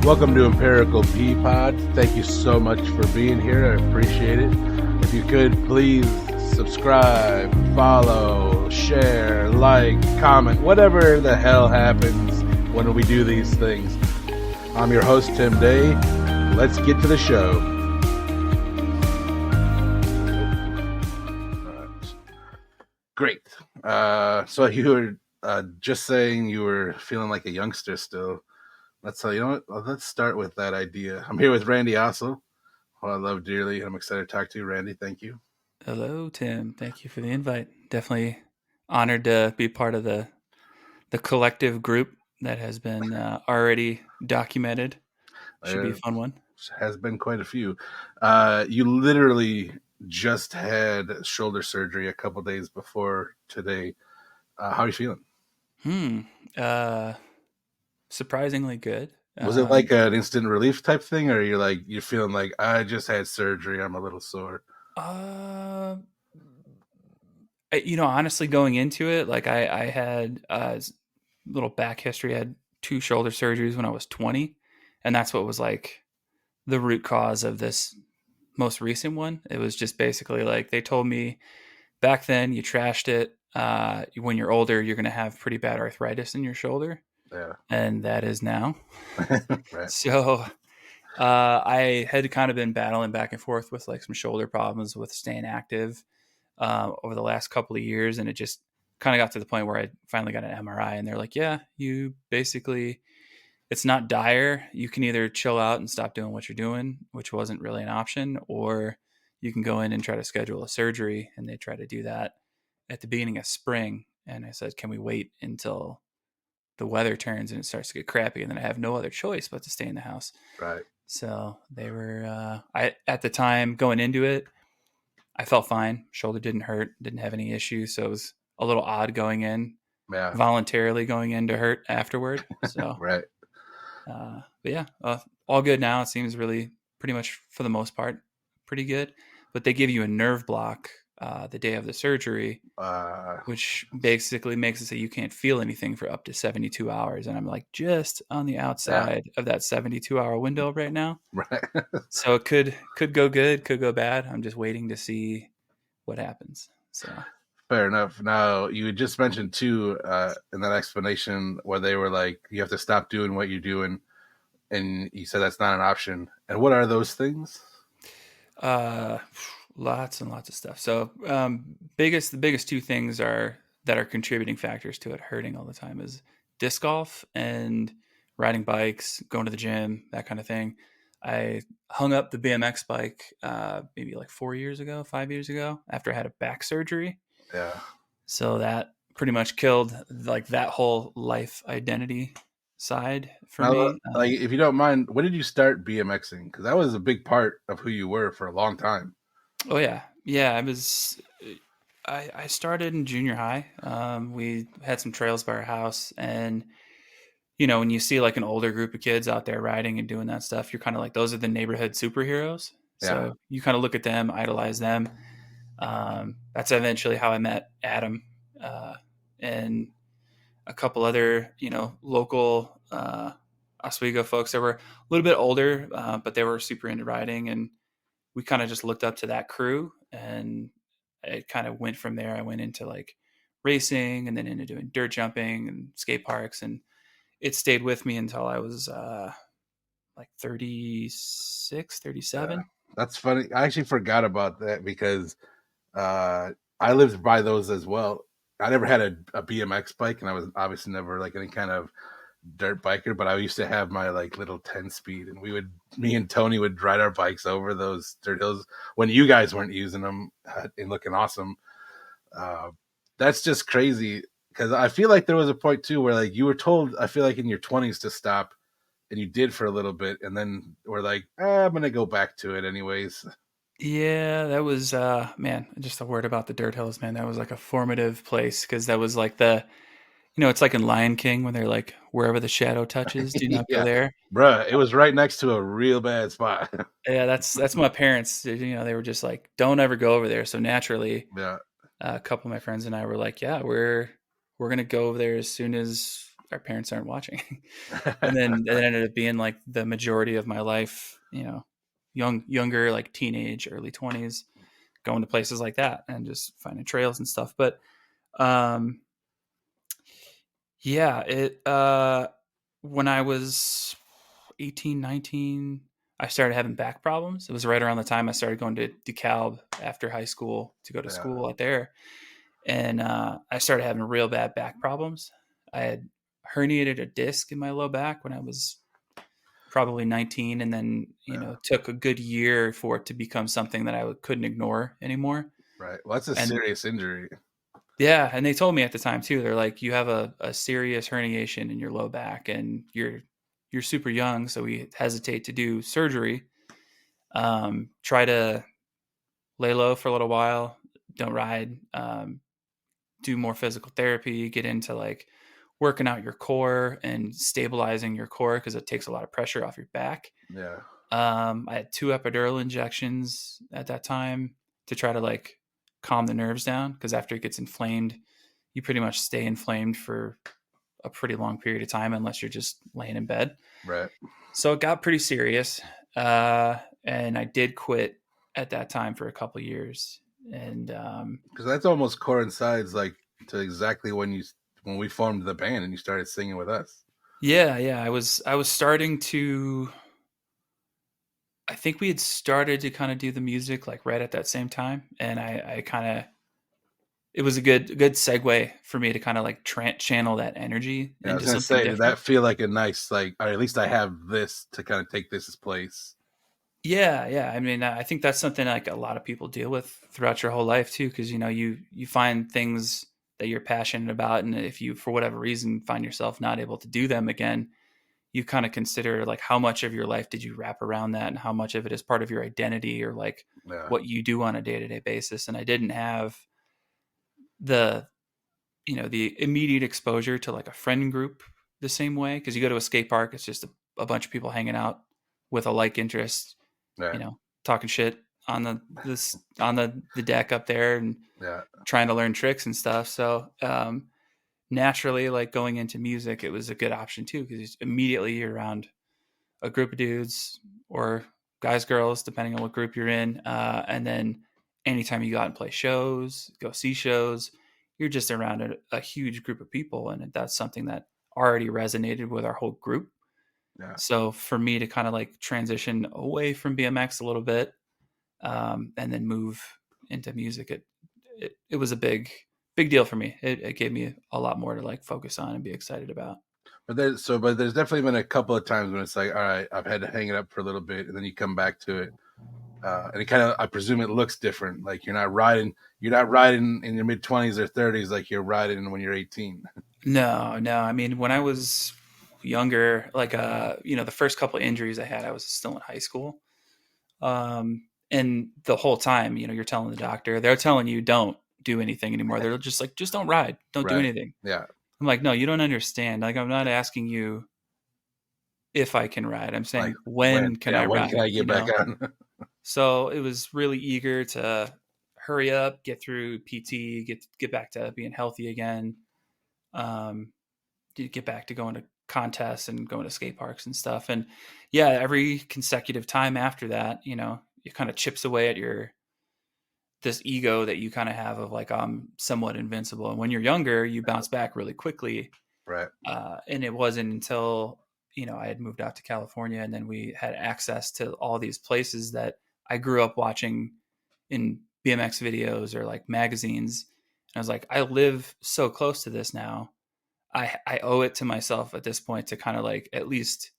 Welcome to Empirical Pea Pod. Thank you so much for being here. I appreciate it. If you could please subscribe, follow, share, like, comment, whatever the hell happens when we do these things. I'm your host, Tim Day. Let's get to the show. All right. Great. So you were just saying you were feeling like a youngster still. You know what? Well, let's start with that idea. I'm here with Randy Assell, who I love dearly. I'm excited to talk to you, Randy. Thank you. Hello, Tim. Thank you for the invite. Definitely honored to be part of the collective group that has been already documented. Should be a fun one. Has been quite a few. You literally just had shoulder surgery a couple days before today. How are you feeling? Surprisingly good. Was it like an instant relief type thing, or you're feeling like I just had surgery, I'm a little sore? Honestly, going into it, like I had a little back history. I had 2 shoulder surgeries when I was 20, and that's what was like the root cause of this most recent one. It was just basically like they told me back then you trashed it. When you're older, you're going to have pretty bad arthritis in your shoulder. Yeah. And that is now. Right. So I had kind of been battling back and forth with like some shoulder problems with staying active over the last couple of years. And it just kind of got to the point where I finally got an MRI and they're like, yeah, you basically, it's not dire. You can either chill out and stop doing what you're doing, which wasn't really an option, or you can go in and try to schedule a surgery. And they try to do that at the beginning of spring. And I said, can we wait until the weather turns and it starts to get crappy? And then I have no other choice but to stay in the house. Right. So they were, at the time going into it, I felt fine. Shoulder didn't hurt, didn't have any issues. So it was a little odd going in, voluntarily going in to hurt afterward. So, right. But yeah, all good now. It seems really pretty much for the most part, pretty good. But they give you a nerve block the day of the surgery, which basically makes it so you can't feel anything for up to 72 hours. And I'm like just on the outside of that 72-hour window right now. Right. So it could go good, could go bad. I'm just waiting to see what happens. So fair enough. Now, you had just mentioned too in that explanation where they were like, you have to stop doing what you're doing, and you said that's not an option. And what are those things? Lots and lots of stuff. So the biggest 2 things that are contributing factors to it hurting all the time is disc golf and riding bikes, going to the gym, that kind of thing. I hung up the BMX bike maybe like 5 years ago after I had a back surgery. Yeah. So that pretty much killed like that whole life identity side for me. Like, if you don't mind, when did you start BMXing? Because that was a big part of who you were for a long time. Oh yeah. I started in junior high. We had some trails by our house, and when you see like an older group of kids out there riding and doing that stuff, you're kind of like, those are the neighborhood superheroes. So you kind of look at them, idolize them. That's eventually how I met Adam and a couple other, local Oswego folks that were a little bit older, but they were super into riding, and we kind of just looked up to that crew, and it kind of went from there. I went into like racing and then into doing dirt jumping and skate parks, and it stayed with me until I was like 36, 37. Yeah. That's funny. I actually forgot about that because I lived by those as well. I never had a BMX bike, and I was obviously never like any kind of dirt biker, but I used to have my like little 10-speed, and me and Tony would ride our bikes over those dirt hills when you guys weren't using them and looking awesome. That's just crazy, because I feel like there was a point too where like you were told, I feel like in your 20s, to stop, and you did for a little bit, and then we're like, I'm gonna go back to it anyways. Yeah, that was man, just a word about the dirt hills, man. That was like a formative place, because that was like it's like in Lion King when they're like, wherever the shadow touches, do not go Yeah, there. bruh, it was right next to a real bad spot. Yeah, that's my parents. They were just like, don't ever go over there. So naturally, Yeah. a couple of my friends and I were like, yeah, we're gonna go over there as soon as our parents aren't watching. And then it ended up being like the majority of my life, younger, like teenage, early 20s, going to places like that and just finding trails and stuff. But um, yeah, when I was 18, 19, I started having back problems. It was right around the time I started going to DeKalb after high school to go to Yeah, school out there. And I started having real bad back problems. I had herniated a disc in my low back when I was probably 19, and then yeah, took a good year for it to become something that I couldn't ignore anymore. right. Well, that's a And serious injury. yeah, and they told me at the time too. They're like, you have a serious herniation in your low back, and you're super young, so we hesitate to do surgery. Try to lay low for a little while. Don't ride. Do more physical therapy. Get into like working out your core and stabilizing your core because it takes a lot of pressure off your back. Yeah, I had 2 epidural injections at that time to try to like calm the nerves down because after it gets inflamed, you pretty much stay inflamed for a pretty long period of time unless you're just laying in bed. right. So it got pretty serious, and I did quit at that time for a couple of years. And Because that's almost coincides like to exactly when we formed the band and you started singing with us. yeah, I was starting to. I think we had started to kind of do the music like right at that same time, and I kind of it was a good segue for me to kind of like channel that energy Yeah, I was into gonna something say, did different. that feel like a nice like, or at least I have this to kind of take this place? Yeah. I mean, I think that's something like a lot of people deal with throughout your whole life too, because you find things that you're passionate about, and if you for whatever reason find yourself not able to do them again, you kind of consider like how much of your life did you wrap around that, and how much of it is part of your identity or like Yeah, what you do on a day to day basis. And I didn't have the the immediate exposure to like a friend group the same way because you go to a skate park, it's just a bunch of people hanging out with a like interest, yeah, talking shit on the deck up there and yeah, trying to learn tricks and stuff. So naturally, like going into music, it was a good option too because immediately you're around a group of dudes or guys, girls, depending on what group you're in. And then anytime you go out and play shows, go see shows, you're just around a huge group of people. And that's something that already resonated with our whole group. yeah. So for me to kind of like transition away from BMX a little bit, and then move into music, it was a big deal for me. It gave me a lot more to like focus on and be excited about. But there's definitely been a couple of times when it's like, all right, I've had to hang it up for a little bit, and then you come back to it, and it kind of, I presume, it looks different. Like you're not riding in your mid 20s or 30s like you're riding when you're 18. No. I mean, when I was younger, like the first couple of injuries I had, I was still in high school. And the whole time, you're telling the doctor, they're telling you don't do anything anymore. They're just like, just don't ride, don't do Right? anything. Yeah. I'm like, no, you don't understand. Like, I'm not asking you if I can ride. I'm Like saying when can I when ride? can I get back on? So it was really eager to hurry up, get through PT, get back to being healthy again. Um, to get back to going to contests and going to skate parks and stuff. And yeah, every consecutive time after that, it kind of chips away at this ego that you kind of have of like I'm somewhat invincible. And when you're younger, you bounce back really quickly. Right. And it wasn't until I had moved out to California, and then we had access to all these places that I grew up watching in BMX videos or like magazines. And I was like, I live so close to this now. I owe it to myself at this point to kind of like at least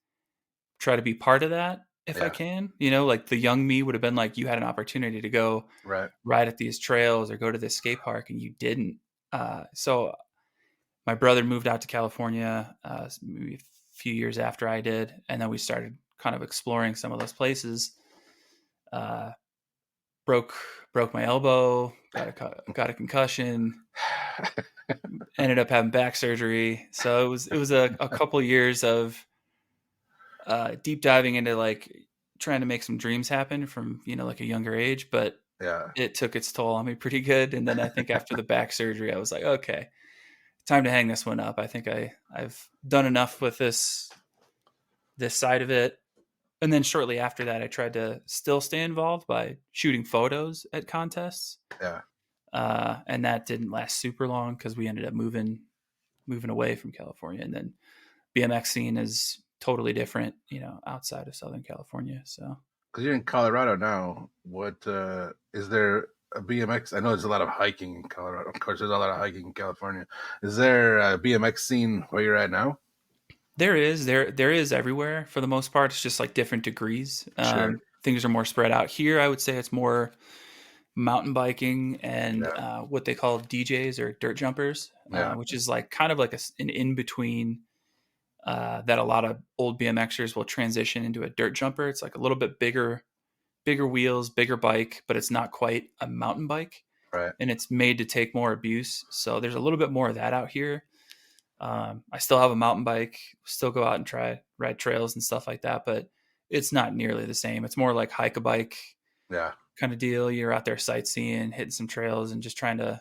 try to be part of that if I Yeah. can. Like the young me would have been like, you had an opportunity to go Right. ride at these trails or go to this skate park and you didn't. So my brother moved out to California maybe a few years after I did, and then we started kind of exploring some of those places. Uh, broke broke my elbow, got a concussion, ended up having back surgery. So it was a couple years of deep diving into like trying to make some dreams happen from like a younger age, but Yeah. it took its toll on me pretty good. And then I think after the back surgery, I was like, okay, time to hang this one up. I think I've done enough with this side of it. And then shortly after that, I tried to still stay involved by shooting photos at contests, Yeah. and that didn't last super long because we ended up moving away from California, and then BMX scene is totally different, outside of Southern California. So Because you're in Colorado now. What is there a BMX? I know there's a lot of hiking in Colorado. Of course, there's a lot of hiking in California. Is there a BMX scene where you're at now? there is everywhere for the most part. It's just like different degrees. Sure. Things are more spread out here. I would say it's more mountain biking and Yeah. what they call DJs or dirt jumpers, Yeah. which is like kind of like an in between that a lot of old BMXers will transition into a dirt jumper. It's like a little bit bigger wheels, bigger bike, but it's not quite a mountain bike, Right. and it's made to take more abuse. So there's a little bit more of that out here. I still have a mountain bike, still go out and try ride trails and stuff like that, but it's not nearly the same. It's more like hike a bike Yeah. kind of deal. You're out there sightseeing, hitting some trails, and just trying to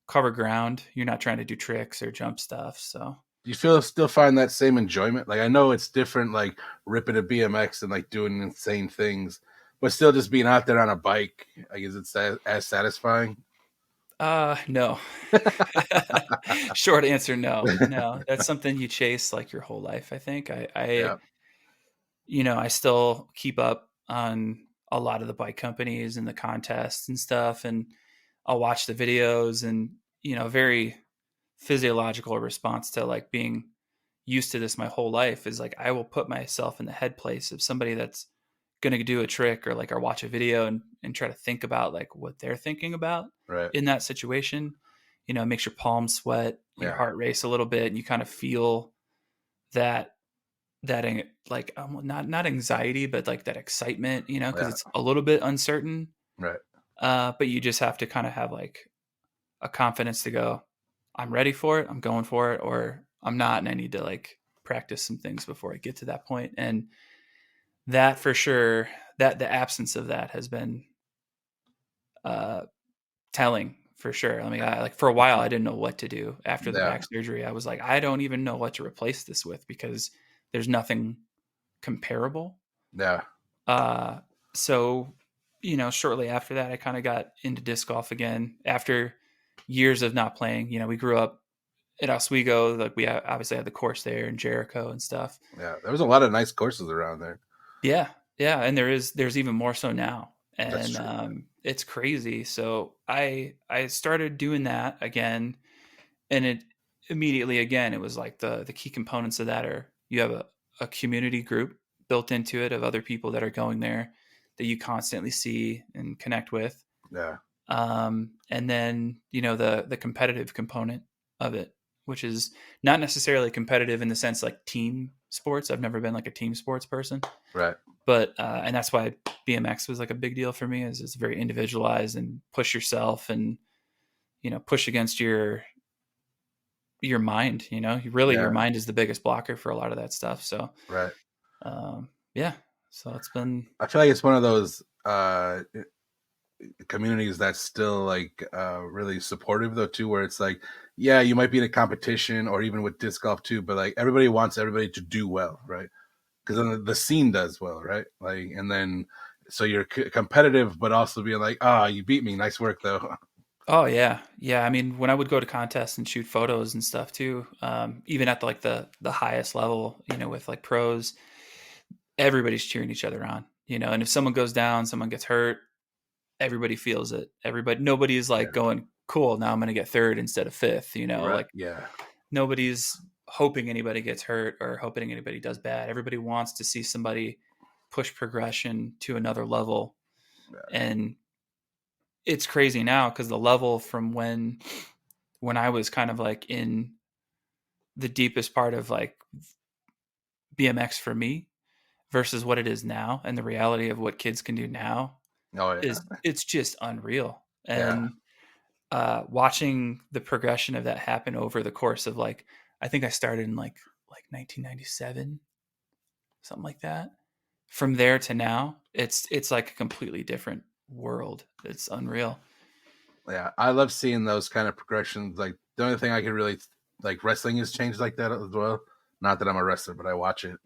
cover ground. You're not trying to do tricks or jump stuff. So Do you feel still find that same enjoyment? Like I know it's different, like ripping a BMX and like doing insane things, but still just being out there on a bike. Like, is it as satisfying? no. Short answer, no. No. That's something you chase like your whole life, I think. Yeah. I still keep up on a lot of the bike companies and the contests and stuff, and I'll watch the videos, and very physiological response to like being used to this my whole life is like I will put myself in the head place of somebody that's going to do a trick or like or watch a video and try to think about like what they're thinking about Right. in that situation. It makes your palms sweat, your Yeah. heart race a little bit, and you kind of feel that like not anxiety, but like that excitement, because Yeah. it's a little bit uncertain. Right. But you just have to kind of have like a confidence to go, I'm ready for it, I'm going for it, or I'm not, and I need to like practice some things before I get to that point. And that for sure, that the absence of that has been uh, telling for sure. I mean, I like for a while I didn't know what to do after the Yeah. back surgery. I was like, I don't even know what to replace this with because there's nothing comparable. Yeah. Uh, so, shortly after that, I kind of got into disc golf again after years of not playing. We grew up at Oswego, like we obviously had the course there in Jericho and stuff. Yeah. There was a lot of nice courses around there. Yeah, yeah, and there's even more so now, That's and true. it's crazy. So I started doing that again, and it immediately again it was like the key components of that are you have a community group built into it of other people that are going there that you constantly see and connect with, Yeah. and then the competitive component of it, which is not necessarily competitive in the sense like team sports. I've never been like a team sports person, Right. but and that's why BMX was like a big deal for me. Is it's very individualized and push yourself and push against your mind. Really your Yeah. mind is the biggest blocker for a lot of that stuff. So Right. yeah, so it's been I feel like it's one of those communities that's still like really supportive though too, where it's like, yeah, you might be in a competition or even with disc golf too, but like everybody wants everybody to do well, right? Because then the scene does well, right? Like, and then so you're competitive, but also being like, ah, oh, you beat me, nice work though. oh yeah, yeah. I mean, when I would go to contests and shoot photos and stuff too, even at like the highest level, with like pros, everybody's cheering each other on. And if someone goes down, someone gets hurt, everybody feels it. Nobody's like Yeah. going, cool, now I'm going to get third instead of fifth, Right. like Yeah. nobody's hoping anybody gets hurt or hoping anybody does bad. Everybody wants to see somebody push progression to another level. Yeah. And it's crazy now because the level from when I was kind of like in the deepest part of like BMX for me versus what it is now and the reality of what kids can do now Oh yeah. is it's just unreal. Yeah. And watching the progression of that happen over the course of like I think I started in like 1997, something like that. From there to now, it's like a completely different world. It's unreal. Yeah. I love seeing those kind of progressions. Like the only thing I could really like wrestling has changed like that as well. Not that I'm a wrestler, but I watch it,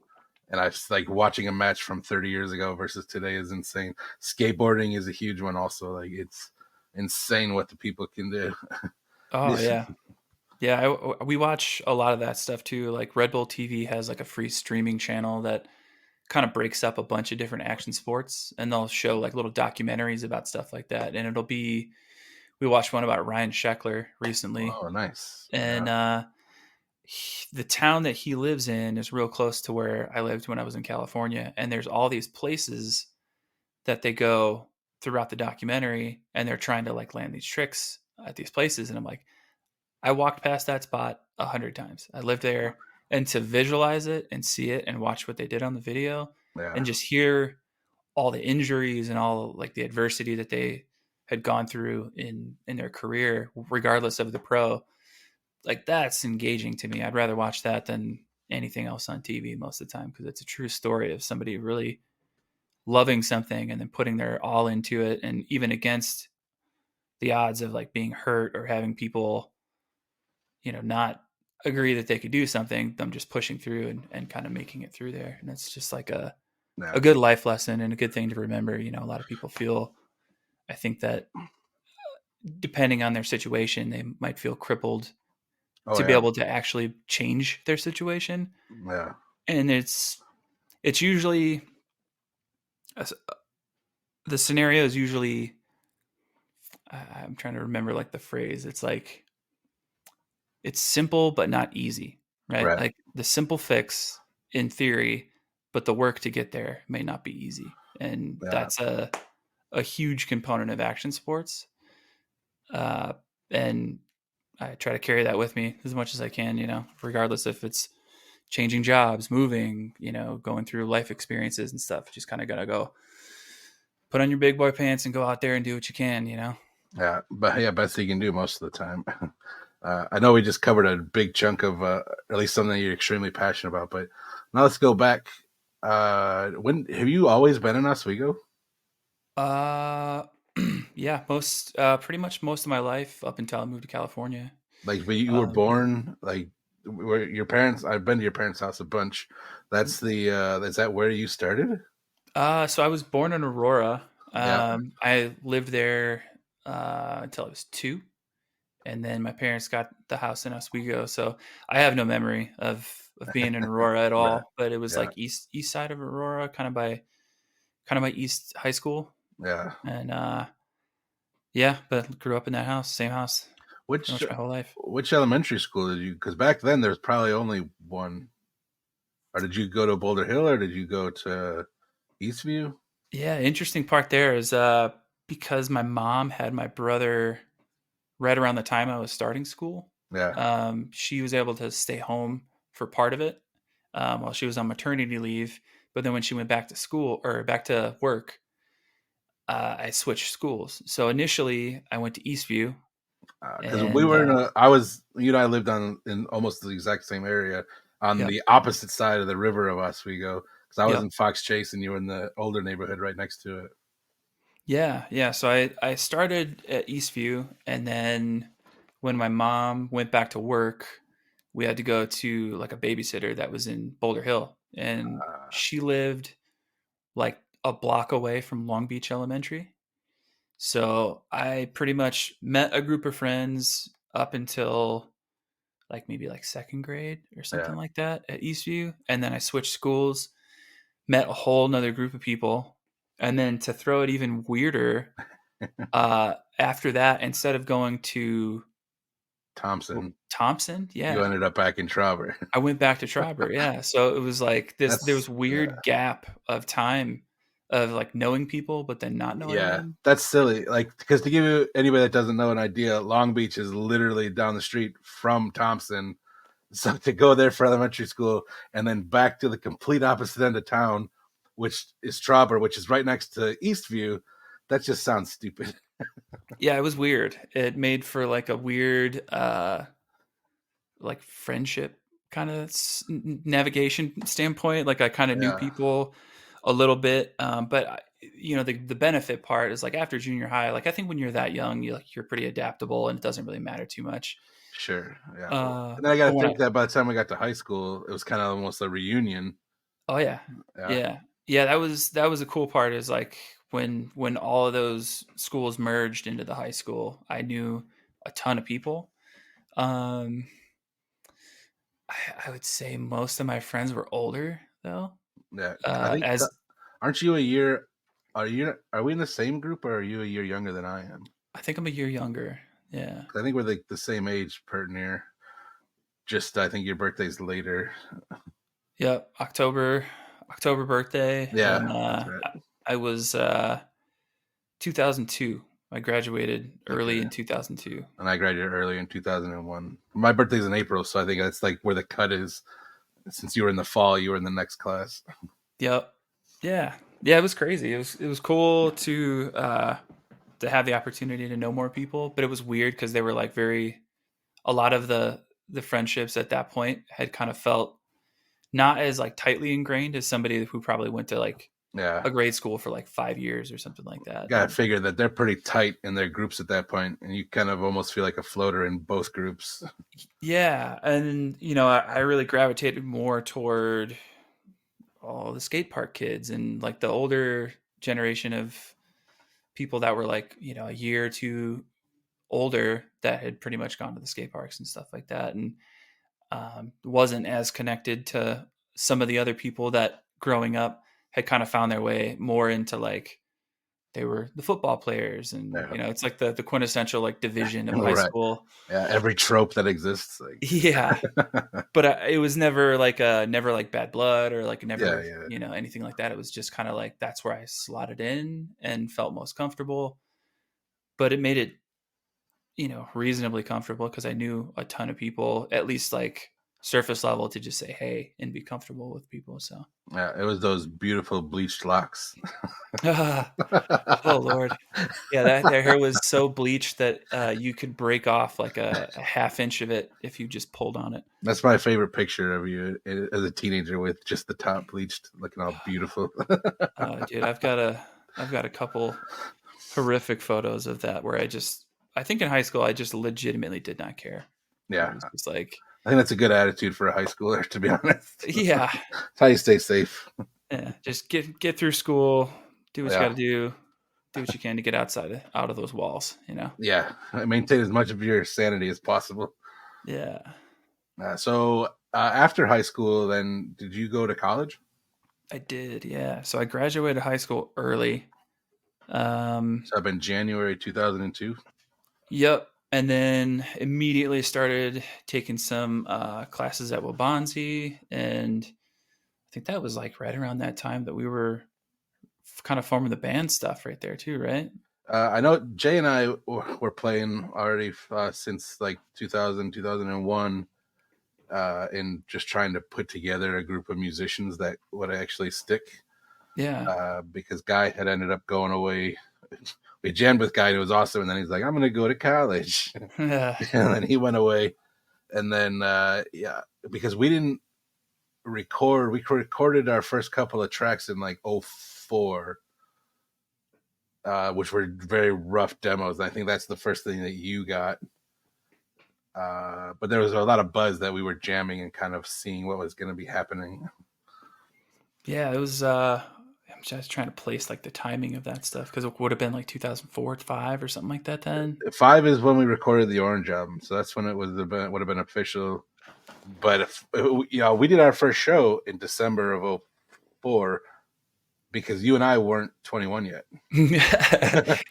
and I like watching a match from 30 years ago versus today is insane. Skateboarding is a huge one, also. Like it's insane what the people can do. Oh yeah. Yeah, we watch a lot of that stuff too. Like Red Bull TV has like a free streaming channel that kind of breaks up a bunch of different action sports, and they'll show like little documentaries about stuff like that. And it'll be we watched one about Ryan Sheckler recently, Oh, nice. and Yeah, the town that he lives in is real close to where I lived when I was in California. And there's all these places that they go throughout the documentary, and they're trying to like land these tricks at these places. And I'm like, I walked past that spot 100 times. I lived there, and to visualize it and see it and watch what they did on the video yeah, and just hear all the injuries and all like the adversity that they had gone through in their career, regardless of the pro, like that's engaging to me. I'd rather watch that than anything else on TV most of the time, because it's a true story of somebody really loving something and then putting their all into it, and even against the odds of like being hurt or having people, not agree that they could do something, them just pushing through and kind of making it through there. And it's just like a yeah. good life lesson and a good thing to remember. A lot of people feel, I think that depending on their situation, they might feel crippled Oh, to be yeah, able to actually change their situation. yeah, And it's usually the scenario is usually, I'm trying to remember like the phrase. It's like it's simple but not easy, right? right, Like the simple fix in theory, but the work to get there may not be easy. And yeah, that's a huge component of action sports. Uh, and I try to carry that with me as much as I can, regardless if it's changing jobs, moving, going through life experiences and stuff. Just kind of gotta go put on your big boy pants and go out there and do what you can. yeah. But yeah, best you can do most of the time. I know we just covered a big chunk of at least something you're extremely passionate about, but now let's go back. When have you always been in Oswego? Uh, yeah, pretty much most of my life up until I moved to California. Like, but you were Um, born like where your parents? I've been to your parents' house a bunch. That's the is that where you started? so I was born in Aurora. Yeah, I lived there until I was 2, and then my parents got the house in Oswego. So I have no memory of being in Aurora at right. all. But it was Yeah, like east side of Aurora, kind of by East High School, yeah. and yeah. But grew up in that house, same house, pretty Which much my whole life. which elementary school did you? Because back then there's probably only one. Or did you go to Boulder Hill or did you go to Eastview? Yeah, interesting part there is because my mom had my brother right around the time I was starting school. Yeah. She was able to stay home for part of it while she was on maternity leave. But then when she went back to school or back to work, I switched schools. So initially, I went to Eastview, Because we and were in a, I was, you know, I lived on in almost the exact same area on yep, the opposite side of the river of Oswego. Because I was yep, in Fox Chase and you were in the older neighborhood right next to it. yeah, yeah. So I started at Eastview, and then when my mom went back to work, we had to go to like a babysitter that was in Boulder Hill, and Uh, she lived like a block away from Long Beach Elementary. So I pretty much met a group of friends up until like maybe like second grade or yeah. something like that at Eastview. And then I switched schools, met a whole nother group of people. And then to throw it even weirder, after that, instead of going to Thompson, Thompson, you yeah, ended up back in Trauber. I went back to Trauber. Yeah. So it was like there That's, was yeah. weird gap of time of like knowing people, but then not knowing Yeah, them. that's silly. Like, because to give you anybody that doesn't know an idea, Long Beach is literally down the street from Thompson. So to go there for elementary school and then back to the complete opposite end of town, which is Trauber, which is right next to Eastview, that just sounds stupid. Yeah, it was weird. It made for like a weird like friendship kind of navigation standpoint. Like I kind of knew Yeah, people a little bit, but the benefit part is like after junior high. Like I think when you're that young, you're pretty adaptable, and it doesn't really matter too much. Sure. Yeah. Well, Uh, and then I got but to when I think that by the time we got to high school, it was kind of almost a reunion. Oh yeah. Yeah. Yeah. Yeah, that was a cool part is like when all of those schools merged into the high school, I knew a ton of people. Um I would say most of my friends were older though. Yeah. I think, As aren't you a year? Are we in the same group or are you a year younger than I am? I think I'm a year younger. Yeah. 'Cause I think we're like the same age, pert near. Just I think your birthday's later. Yep. October birthday, and Yeah, that's right. I was 2002. I graduated Okay. early in 2002. And I graduated early in 2001. My birthday's in April, so I think that's like where the cut is. Since you were in the fall, you were in the next class. Yep. Yeah. Yeah, it was crazy. It was cool to have the opportunity to know more people, but it was weird because they were like very a lot of the friendships at that point had kind of felt not as like tightly ingrained as somebody who probably went to like Yeah. a grade school for like 5 years or something like that. Gotta And figure that they're pretty tight in their groups at that point, and you kind of almost feel like a floater in both groups. yeah, and I really gravitated more toward all the skate park kids and like the older generation of people that were like a year or two older that had pretty much gone to the skate parks and stuff like that, and wasn't as connected to some of the other people that growing up had kind of found their way more into like they were the football players, and Yeah. it's like the quintessential like division of high Right. school. Yeah. Every trope that exists. Like, Yeah, but it was never like never like bad blood or like yeah. never Yeah. anything like that. It was just kind of like that's where I slotted in and felt most comfortable, but it made it reasonably comfortable because I knew a ton of people, at least like surface level, to just say hey and be comfortable with people. So, Yeah. It was those beautiful bleached locks. oh Lord, yeah, that their hair was so bleached that you could break off like a half inch of it if you just pulled on it. That's my favorite picture of you as a teenager with just the top bleached, looking all beautiful. Dude, I've got a couple horrific photos of that where I think in high school I just legitimately did not care. It Yeah. was just like, I think that's a good attitude for a high schooler, to be honest. yeah, That's how you stay safe. yeah, just get through school, do what you got Yeah. to do what you can to get out of those walls. Yeah. Maintain as much of your sanity as possible. Yeah, After high school, then did you go to college? I did. Yeah, so I graduated high school early. So I've been January 2002. Yep. And then immediately started taking some classes at Wabanzi. And I think that was like right around that time that we were kind of forming the band stuff right there, too, right? I know Jay and I were playing already since like 2000, 2001, in just trying to put together a group of musicians that would actually stick. Yeah. Because Guy had ended up going away. We jammed with Guy, and it was awesome. And then he's like, "I'm going to go to college," Yeah. and then he went away. And then yeah, because we didn't record, we recorded our first couple of tracks in like '04, which were very rough demos. And I think that's the first thing that you got. But there was a lot of buzz that we were jamming and kind of seeing what was going to be happening. Yeah. It was, I'm just trying to place like the timing of that stuff because it would have been like 2004, 5 or something like that then. 5 is when we recorded the Orange album, so that's when it would have been official. But we did our first show in December of '04 because you and I weren't 21 yet.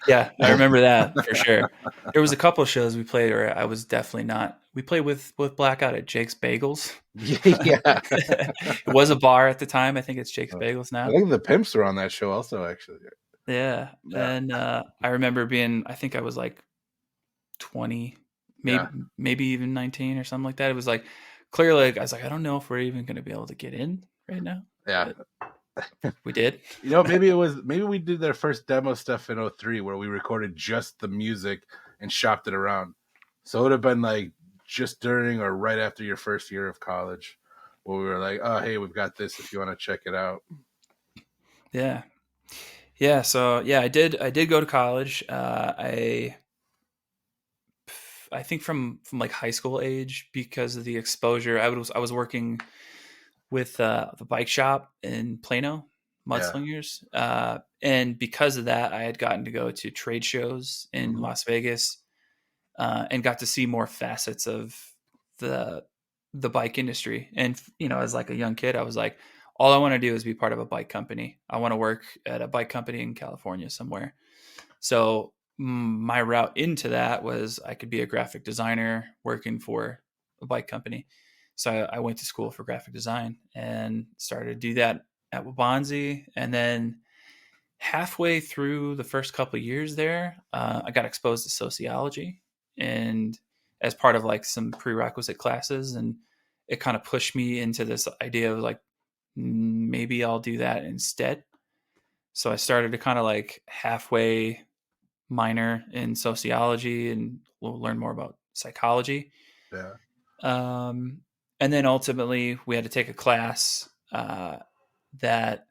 Yeah, I remember that for sure. There was a couple of shows we played where I was definitely not. We played with Blackout at Jake's Bagels. Yeah. It was a bar at the time. I think it's Jake's Bagels I now. think the Pimps were on that show also, actually. Yeah, Yeah. and I remember being. I think I was like 20, Yeah. maybe even 19 or something like that. It was like clearly, like, I was like, I don't know if we're even going to be able to get in right now, Yeah. but we did. Maybe we did their first demo stuff in '03 where we recorded just the music and shopped it around. So it would have been like just during or right after your first year of college where we were like, oh, hey, we've got this if you want to check it out. Yeah, yeah. So yeah, I did. I did go to college. I think from like high school age, because of the exposure. I was working with the bike shop in Plano, Yeah. Mudslingers, and because of that, I had gotten to go to trade shows in Hmm. Las Vegas, and got to see more facets of the the bike industry. And as like a young kid, I was like, all I want to do is be part of a bike company. I want to work at a bike company in California somewhere. So my route into that was I could be a graphic designer working for a bike company. So I went to school for graphic design and started to do that at Wabanzi. And then halfway through the first couple of years there, I got exposed to sociology, and as part of like some prerequisite classes, and it kind of pushed me into this idea of like maybe I'll do that instead. So I started to kind of like halfway minor in sociology, and we'll learn more about psychology. Yeah. Um, and then ultimately, we had to take a class that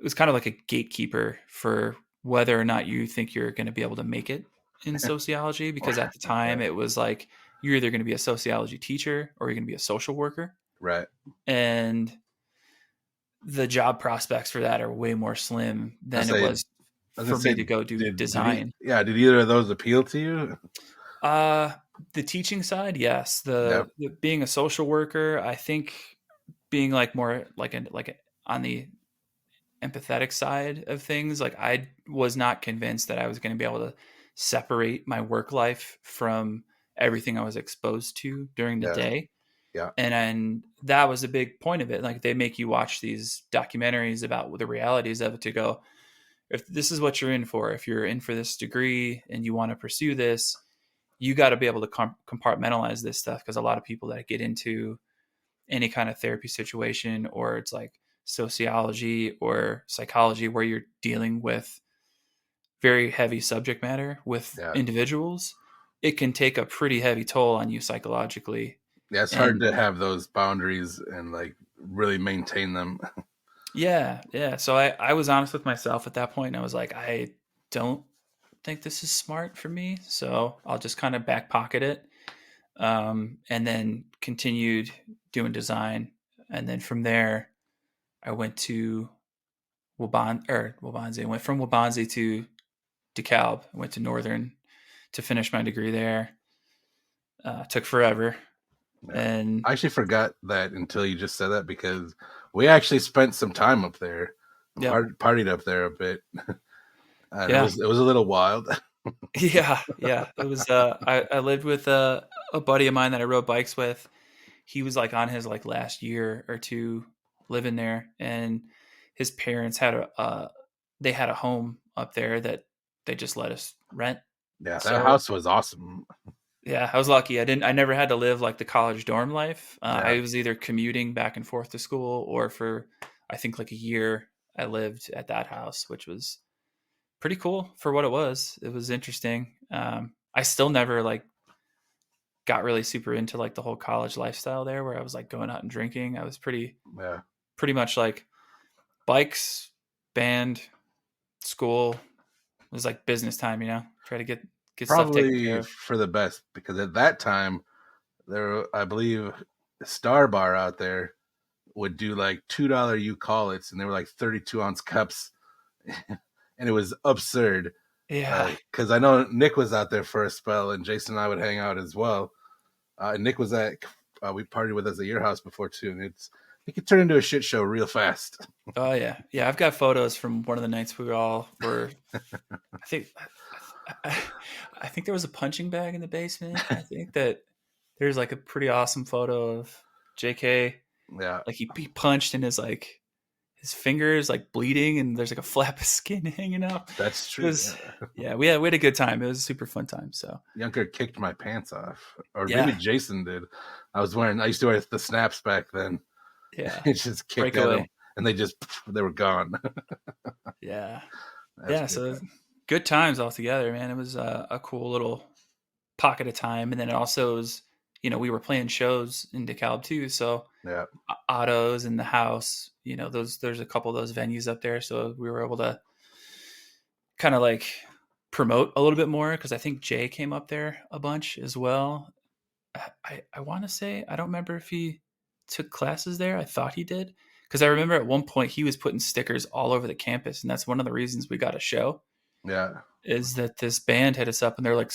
was kind of like a gatekeeper for whether or not you think you're going to be able to make it in sociology. Because at the time, Yeah. it was like you're either going to be a sociology teacher or you're going to be a social worker. Right. And the job prospects for that are way more slim I than it say, was I was gonna for me say, to go do design. did either of those appeal to you? Uh, the teaching side, yes. Yeah. The being a social worker, I think being like more on the empathetic side of things, like I was not convinced that I was going to be able to separate my work life from everything I was exposed to during the Yeah. day. Yeah. And that was a big point of it. Like they make you watch these documentaries about the realities of it to go, if this is what you're in for, if you're in for this degree and you want to pursue this, you got to be able to compartmentalize this stuff. Because a lot of people that get into any kind of therapy situation, or it's like sociology or psychology where you're dealing with very heavy subject matter with Yeah. individuals, it can take a pretty heavy toll on you psychologically. Yeah. It's hard And to have those boundaries and like really maintain them. yeah. So I was honest with myself at that point, and I was like, I don't think this is smart for me. So I'll just kind of back pocket it. And then continued doing design. And then from there, I went to Wabanzi. I went from Wabanzi to DeKalb. I went to Northern to finish my degree there. Took forever, Yeah. and I actually forgot that until you just said that because we actually spent some time up there, yep, partied up there a bit, and yeah, it was a little wild. yeah. It was. I lived with a buddy of mine that I rode bikes with. He was like on his like last year or two living there, and his parents had they had a home up there that they just let us rent. Yeah, that So house was awesome. yeah, I was lucky. I never had to live like the college dorm life. Yeah, I was either commuting back and forth to school, or for I think like a year I lived at that house, which was pretty cool for what it was. It was interesting. I still never like got really super into like the whole college lifestyle there, where I was like going out and drinking. I was yeah. pretty much like bikes, band, school. It was like business time, Try to get stuff taken care Probably of. for the best because at that time there, I believe, Star Bar out there would do like $2 you call it's, and they were like 32-ounce cups, and it was absurd. Yeah. Because I know Nick was out there for a spell, and Jason and I would hang out as well. And Nick was we partied with us at your house before too, and it could turn into a shit show real fast. Oh yeah. Yeah. I've got photos from one of the nights we all were. I think I, I think there was a punching bag in the basement. I think that there's like a pretty awesome photo of JK. Yeah, Like he punched and his fingers like bleeding, and there's like a flap of skin hanging out. that's It true. was Yeah. yeah, we had a good time. It was a super fun time. So Younger kicked my pants off, or maybe yeah, Jason did. I used to wear the snaps back then. yeah. It just kicked at them, Breakaway. and they were gone. Yeah. That's Yeah. good So time. good times all together, man. It was a cool little pocket of time. And then it also was, we were playing shows in DeKalb too. So Yeah, Otto's in the house, there's a couple of those venues up there. So we were able to kind of like promote a little bit more because I think Jay came up there a bunch as well. I want to say I don't remember if he took classes there. I thought he did because I remember at one point he was putting stickers all over the campus, and that's one of the reasons we got a show. Yeah. Is that this band hit us up and they're like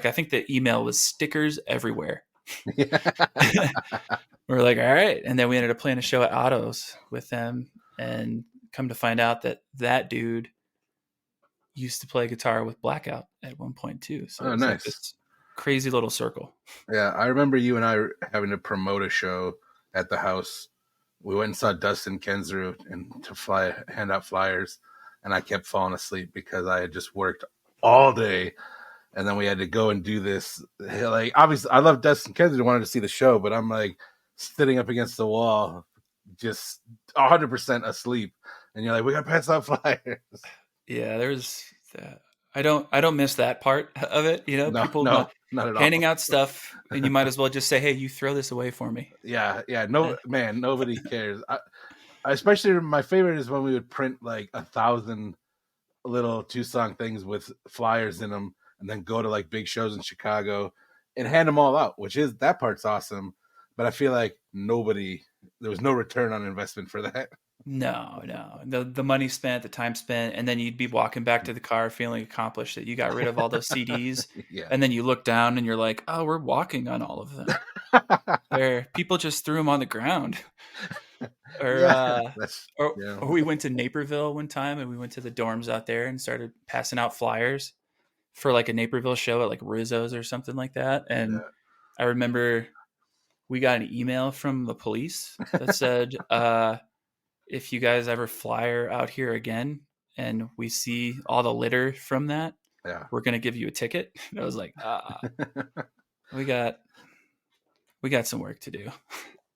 I think the email was stickers everywhere. We're like, all right, and then we ended up playing a show at Otto's with them, and come to find out that that dude used to play guitar with Blackout at one point too. So it Oh, was like nice. this crazy little circle. Yeah, I remember you and I having to promote a show at the house. We went and saw Dustin Kensrue and to hand out flyers, and I kept falling asleep because I had just worked all day, and then we had to go and do this. Like, obviously, I love Dustin Kensrue, wanted to see the show, but I'm like sitting up against the wall, just 100% asleep, and you're like, we gotta pass out flyers. Yeah, there's I don't miss that part of it. You know, No, people no, not at handing all. out stuff, and you might as well just say, "Hey, you throw this away for me." Yeah, yeah. Eh, No, man, nobody cares. Especially my favorite is when we would print like 1,000 little 2 song things with flyers in them, and then go to like big shows in Chicago and hand them all out. Which is that part's awesome, but I feel like there was no return on investment for that. no, no, the money spent, the time spent, and then you'd be walking back to the car feeling accomplished that you got rid of all those CDs, Yeah, and then you look down and you're like, "Oh, we're walking on all of them." Where people just threw them on the ground, or yeah. uh, That's or yeah, or we went to Naperville one time and we went to the dorms out there and started passing out flyers for like a Naperville show at like Rizzo's or something like that. And yeah, I remember we got an email from the police that said, if you guys ever flyer out here again and we see all the litter from that, yeah. we're gonna give you a ticket. And I was like, we got we got some work to do.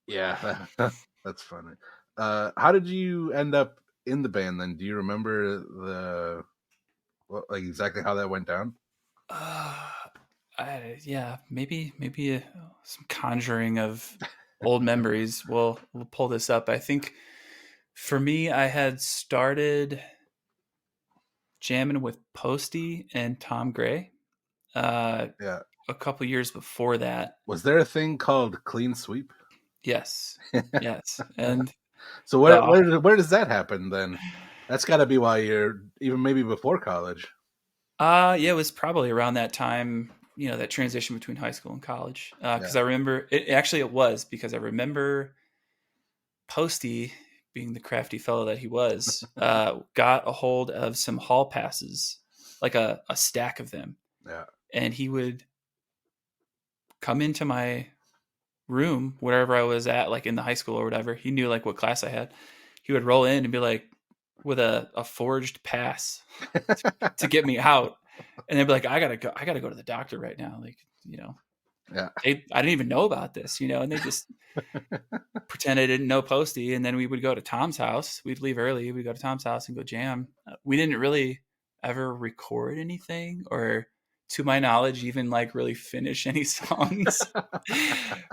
Yeah, that's funny. How did you end up in the band then? Do you remember like exactly how that went down? Uh, yeah, maybe some conjuring of old memories. We'll pull this up. I think for me, I had started jamming with Posty and Tom Gray uh, Yeah. a couple years before that. Was there a thing called clean sweep? Yes, yes, and So the where does that happen then? That's got to be why you're even maybe before college. yeah, it was probably around that time. You know, that transition between high school and college. Yeah. Because I remember it. Actually, it was because I remember Posty, being the crafty fellow that he was, got a hold of some hall passes, like a stack of them, Yeah. and he would come into my room wherever I was at, like in the high school or whatever. He knew like what class I had. He would roll in and be like with a forged pass to get me out, and they'd be like, I gotta go to the doctor right now. Like, you know, Yeah. I didn't even know about this, you know, and they just pretend I didn't know Posty, and then we would go to Tom's house. We'd leave early. We'd go to Tom's house and go jam. We didn't really ever record anything, or to my knowledge, even like really finish any songs.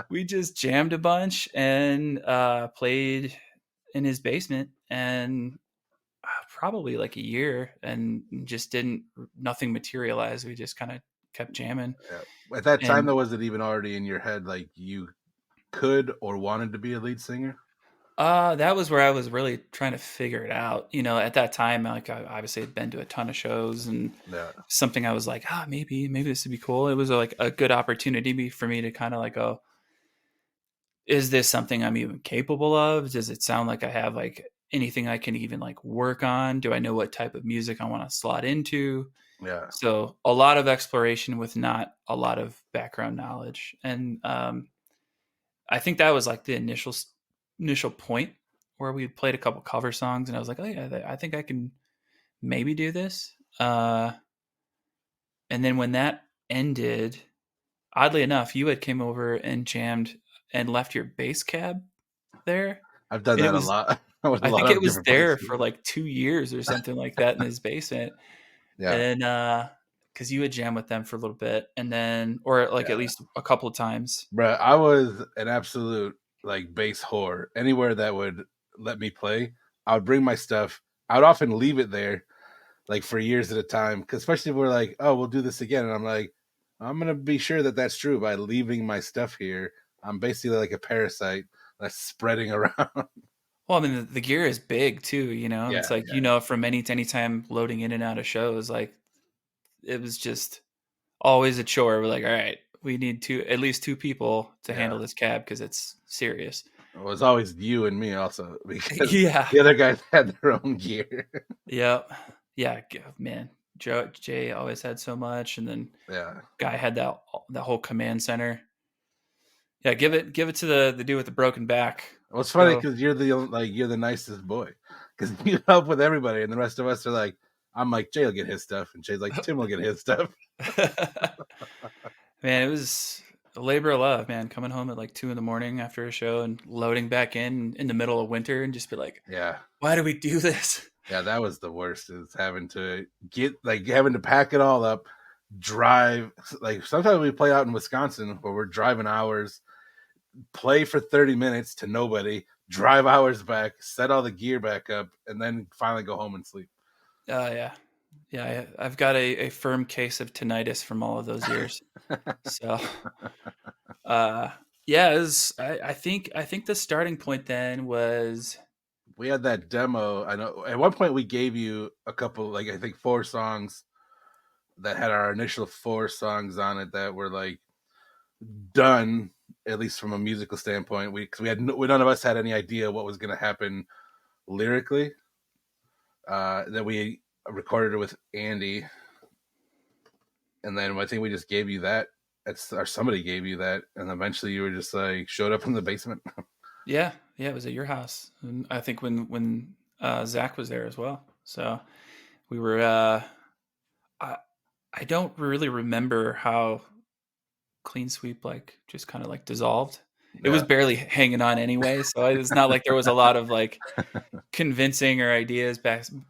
We just jammed a bunch and played in his basement, and probably like a year, and just didn't nothing materialized. We just kind of kept jamming, Yeah. At that time, and though, was it even already in your head like you could or wanted to be a lead singer? that was where I was really trying to figure it out. You know, at that time, like I obviously had been to a ton of shows, and Yeah. something I was like, maybe this would be cool. It was like a good opportunity for me to kind of like go, is this something I'm even capable of? Does it sound like I have like anything I can even like work on? Do I know what type of music I want to slot into? Yeah. So a lot of exploration with not a lot of background knowledge, and I think that was like the initial point where we played a couple cover songs, and I was like, oh yeah, I think I can maybe do this. And then when that ended, oddly enough, you had came over and jammed and left your bass cab there, I've done and it that a was lot with a I lot think it of was different there places. for like 2 years or something like that in his basement, Yeah. and because you had jammed with them for a little bit, and then or like at Yeah. least a couple of times. Bruh, I was an absolute like bass whore. Anywhere that would let me play, I would bring my stuff. I would often leave it there like for years at a time. Because especially if we're like, oh, we'll do this again, and I'm like, I'm gonna be sure that that's true by leaving my stuff here. I'm basically like a parasite that's spreading around. Well, I mean, the gear is big too. It's Yeah, like yeah, from any to any time loading in and out of shows, like it was just always a chore. We're like, all right, we need at least two people to yeah. handle this cab because it's serious. It was always you and me also because Yeah. the other guys had their own gear. Yep. Yeah. Man, Jay always had so much, and then Yeah. guy had that whole command center. Yeah, give it to the dude with the broken back. Well, it's funny Go. because you're the nicest boy because you help with everybody, and the rest of us are like, I'm like Jay will get his stuff, and Jay's like Tim will get his stuff. Man, it was a labor of love, man. Coming home at like 2 in the morning after a show and loading back in the middle of winter and just be like, Yeah, why do we do this? yeah, that was the worst. Is having to having to pack it all up, drive. Like sometimes we play out in Wisconsin where we're driving hours, play for 30 minutes to nobody, drive hours back, set all the gear back up, and then finally go home and sleep. Yeah. Yeah, I've got a firm case of tinnitus from all of those years. So, uh, yeah, I think the starting point then was We had that demo. I know at one point we gave you a couple, like I think 4 songs that had our initial 4 songs on it that were like done, at least from a musical standpoint. Because none of us had any idea what was going to happen lyrically. That we recorded it with Andy, and then I think we just gave you that. Or somebody gave you that, and eventually you were just like showed up in the basement. yeah, it was at your house. And I think when Zach was there as well. So we were I I don't really remember how Clean Sweep like just kind of like dissolved. It was Yeah, barely hanging on anyway, so it's not like there was a lot of like convincing or ideas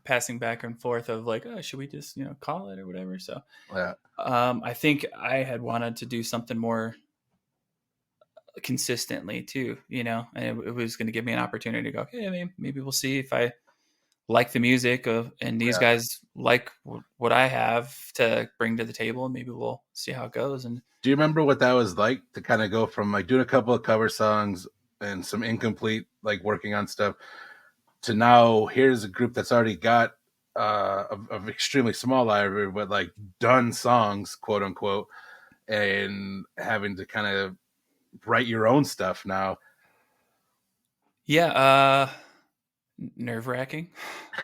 passing back and forth of like, oh, should we just call it or whatever. So yeah, I think I had wanted to do something more consistently too, and it was going to give me an opportunity to go, okay, maybe we'll see if I like the music and these yeah. guys like what I have to bring to the table, and maybe we'll see how it goes. And Do you remember what that was like to kind of go from like doing a couple of cover songs and some incomplete, like working on stuff, to now here's a group that's already got of extremely small library, but like done songs, quote unquote, and having to kind of write your own stuff now? yeah, nerve wracking,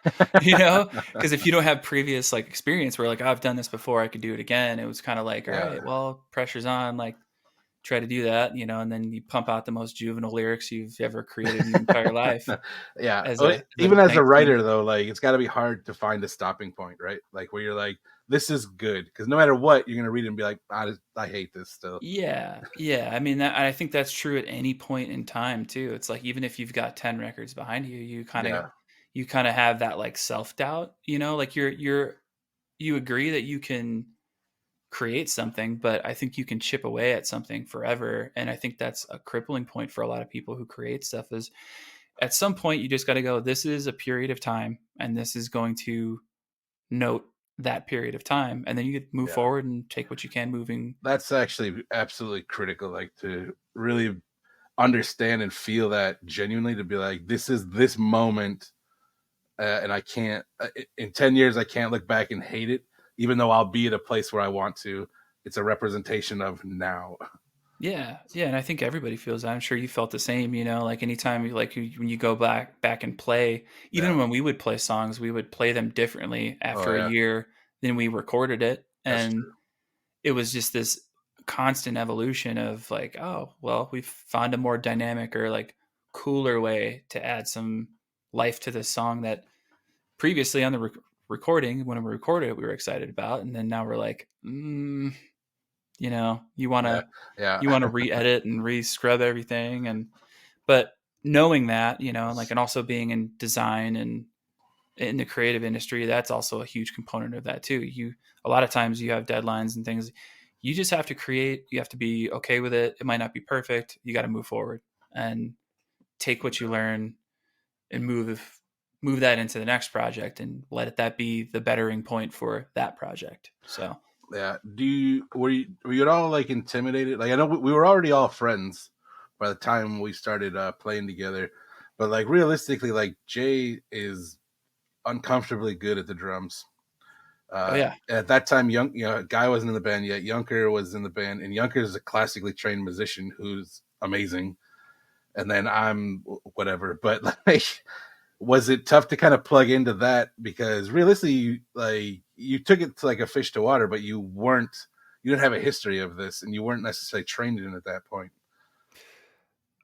because if you don't have previous like experience where like, oh, I've done this before, I could do it again. It was kind of like, all Yeah. right, well, pressure's on, like try to do that, and then you pump out the most juvenile lyrics you've ever created in your entire life Yeah. as a Even as a 19. writer, though, like it's got to be hard to find a stopping point, right? Like where you're like, this is good. Because no matter what, you're going to read it and be like, I hate this still. Yeah. I mean, I think that's true at any point in time too. It's like even if you've got 10 records behind you, Yeah. you kind of have that like self doubt. Like you agree that you can create something, but I think you can chip away at something forever. And I think that's a crippling point for a lot of people who create stuff. Is at some point you just got to go, this is a period of time, and this is going to note that period of time, and then you could move Yeah. forward and take what you can moving. That's actually absolutely critical. Like to really understand and feel that genuinely, to be like, this is this moment, and I can't in 10 years I can't look back and hate it, even though I'll be at a place where I want to. It's a representation of now. Yeah, and I think everybody feels that. I'm sure you felt the same. Like anytime when you go back and play, Yeah. even when we would play songs, we would play them differently Oh after a yeah, year than we recorded it, that's and true. it was just this constant evolution of like, oh, well, we've found a more dynamic or like cooler way to add some life to this song that previously on the recording, when we recorded it, we were excited about, and then now we're like, you want Yeah. to Yeah. re-edit and re-scrub everything. But knowing that, and also being in design and in the creative industry, that's also a huge component of that too. A lot of times you have deadlines and things. You just have to create. You have to be okay with it. It might not be perfect. You got to move forward and take what you learn and move move that into the next project and let that be the bettering point for that project. So, Yeah. Were you at all like intimidated? Like I know we were already all friends by the time we started playing together, but like realistically, like Jay is uncomfortably good at the drums. oh yeah. At that time, Guy wasn't in the band yet. Yunker was in the band, and Yunker is a classically trained musician who's amazing. And then I'm whatever, but like, was it tough to kind of plug into that because realistically, like you took it to like a fish to water, but you didn't have a history of this, and you weren't necessarily trained in it at that point.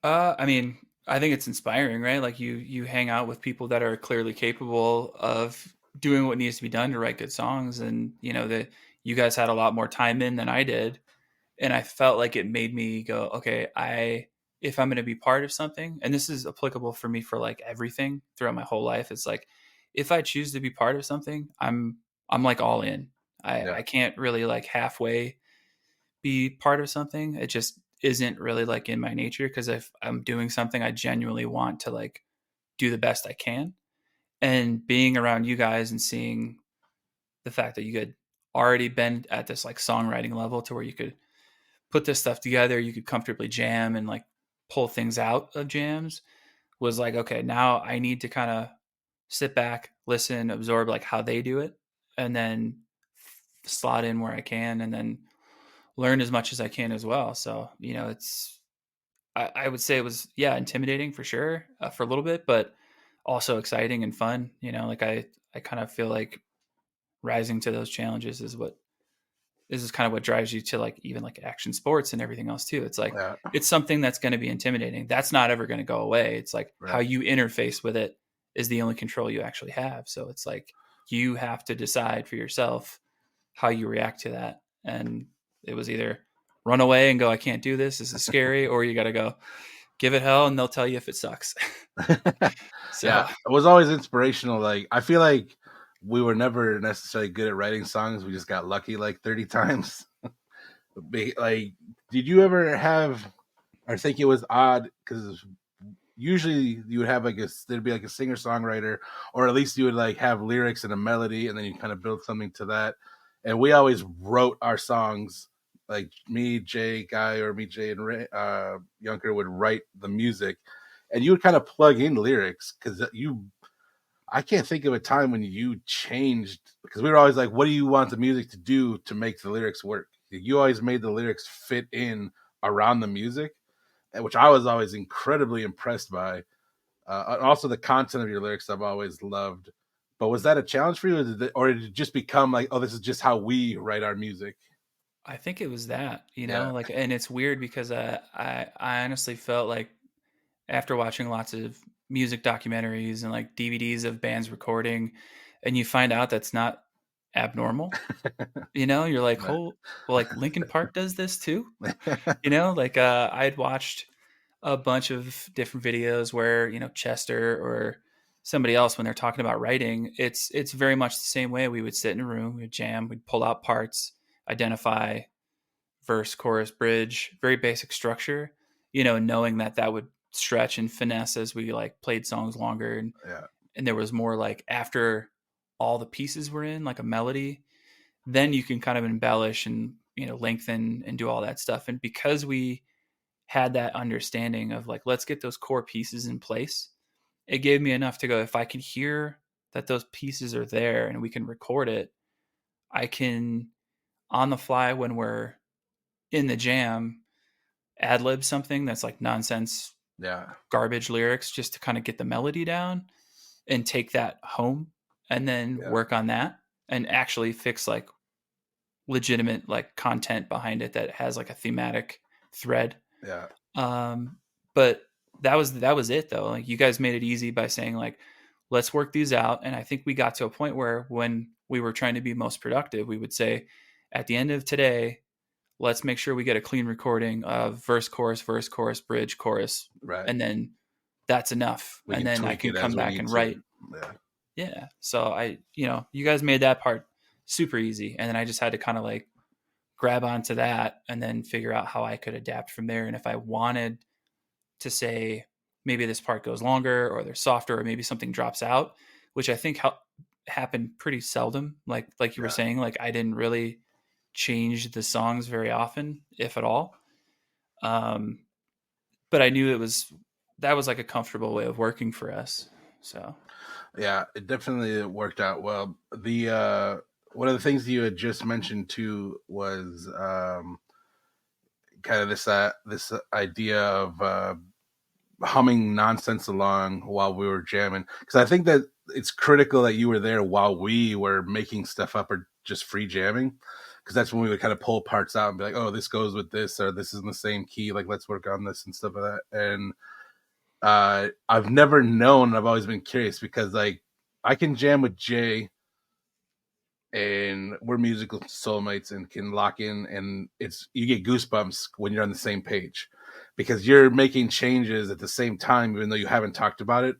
I mean, I think it's inspiring, right? Like you hang out with people that are clearly capable of doing what needs to be done to write good songs, and you know that you guys had a lot more time in than I did, and I felt like it made me go, okay, I if I'm going to be part of something, and this is applicable for me for like everything throughout my whole life, it's like if I choose to be part of something, I'm like all in. Yeah, I can't really like halfway be part of something. It just isn't really like in my nature because if I'm doing something, I genuinely want to like do the best I can. And being around you guys and seeing the fact that you had already been at this like songwriting level to where you could put this stuff together, you could comfortably jam and like pull things out of jams was like, okay, now I need to kind of sit back, listen, absorb like how they do it, and then slot in where I can, and then learn as much as I can as well. So, you know, I would say it was, yeah, intimidating for sure for a little bit, but also exciting and fun. You know, like I kind of feel like rising to those challenges is what this is kind of what drives you to like even like action sports and everything else too. It's like yeah, it's something that's going to be intimidating. That's not ever going to go away. It's like how right. you interface with it is the only control you actually have. So it's like you have to decide for yourself how you react to that. And it was either run away and go, I can't do this. This is scary, or you got to go give it hell and they'll tell you if it sucks. Yeah, So it was always inspirational. Like I feel like we were never necessarily good at writing songs. We just got lucky like 30 times. Like, did you ever have or think it was odd because usually you would have like there'd be like a singer songwriter, or at least you would like have lyrics and a melody, and then you kind of build something to that. And we always wrote our songs. Like me, Jay, Guy, or me, Jay, and Yunker would write the music, and you would kind of plug in lyrics because you. I can't think of a time when you changed because we were always like, "What do you want the music to do to make the lyrics work?" You always made the lyrics fit in around the music, which I was always incredibly impressed by. And also the content of your lyrics I've always loved. But was that a challenge for you, or did it just become like, oh, this is just how we write our music? I think it was that, you Yeah, know, like, and it's weird because I honestly felt like after watching lots of music documentaries and like DVDs of bands recording, and you find out that's not abnormal. You know, you're like, yeah, oh, well, like Linkin Park does this too. You know, like I'd watched a bunch of different videos where you know Chester or somebody else when they're talking about writing, it's very much the same way. We would sit in a room, we'd jam, we'd pull out parts, identify verse, chorus, bridge, very basic structure. You know, knowing that that would stretch and finesse as we like played songs longer, yeah, and there was more like after all the pieces were in, like a melody, then you can kind of embellish and you know lengthen and do all that stuff. And because we had that understanding of like let's get those core pieces in place, it gave me enough to go if I can hear that those pieces are there and we can record it, I can on the fly when we're in the jam ad lib something that's like nonsense yeah, garbage lyrics just to kind of get the melody down and take that home and then yeah, work on that and actually fix like legitimate like content behind it that has like a thematic thread. yeah, Um, but that was it though. Like you guys made it easy by saying like, let's work these out. And I think we got to a point where when we were trying to be most productive, we would say, at the end of today, let's make sure we get a clean recording of verse, chorus, bridge, chorus, right. and then that's enough. We And can then I tweak can it as come we back need and to. write. Yeah, Yeah. So you know, you guys made that part super easy. And then I just had to kind of like grab onto that and then figure out how I could adapt from there. And if I wanted to say maybe this part goes longer or they're softer or maybe something drops out, which I think happened pretty seldom. Like you were Yeah. saying, like I didn't really change the songs very often, if at all. Um, but I knew that was like a comfortable way of working for us. So Yeah, it definitely worked out well. The one of the things you had just mentioned too was kind of this idea of humming nonsense along while we were jamming, because I think that it's critical that you were there while we were making stuff up or just free jamming, because that's when we would kind of pull parts out and be like, oh, this goes with this, or this is in the same key, like let's work on this and stuff like that. And I've never known, I've always been curious, because like I can jam with Jay and we're musical soulmates and can lock in, and it's, you get goosebumps when you're on the same page because you're making changes at the same time even though you haven't talked about it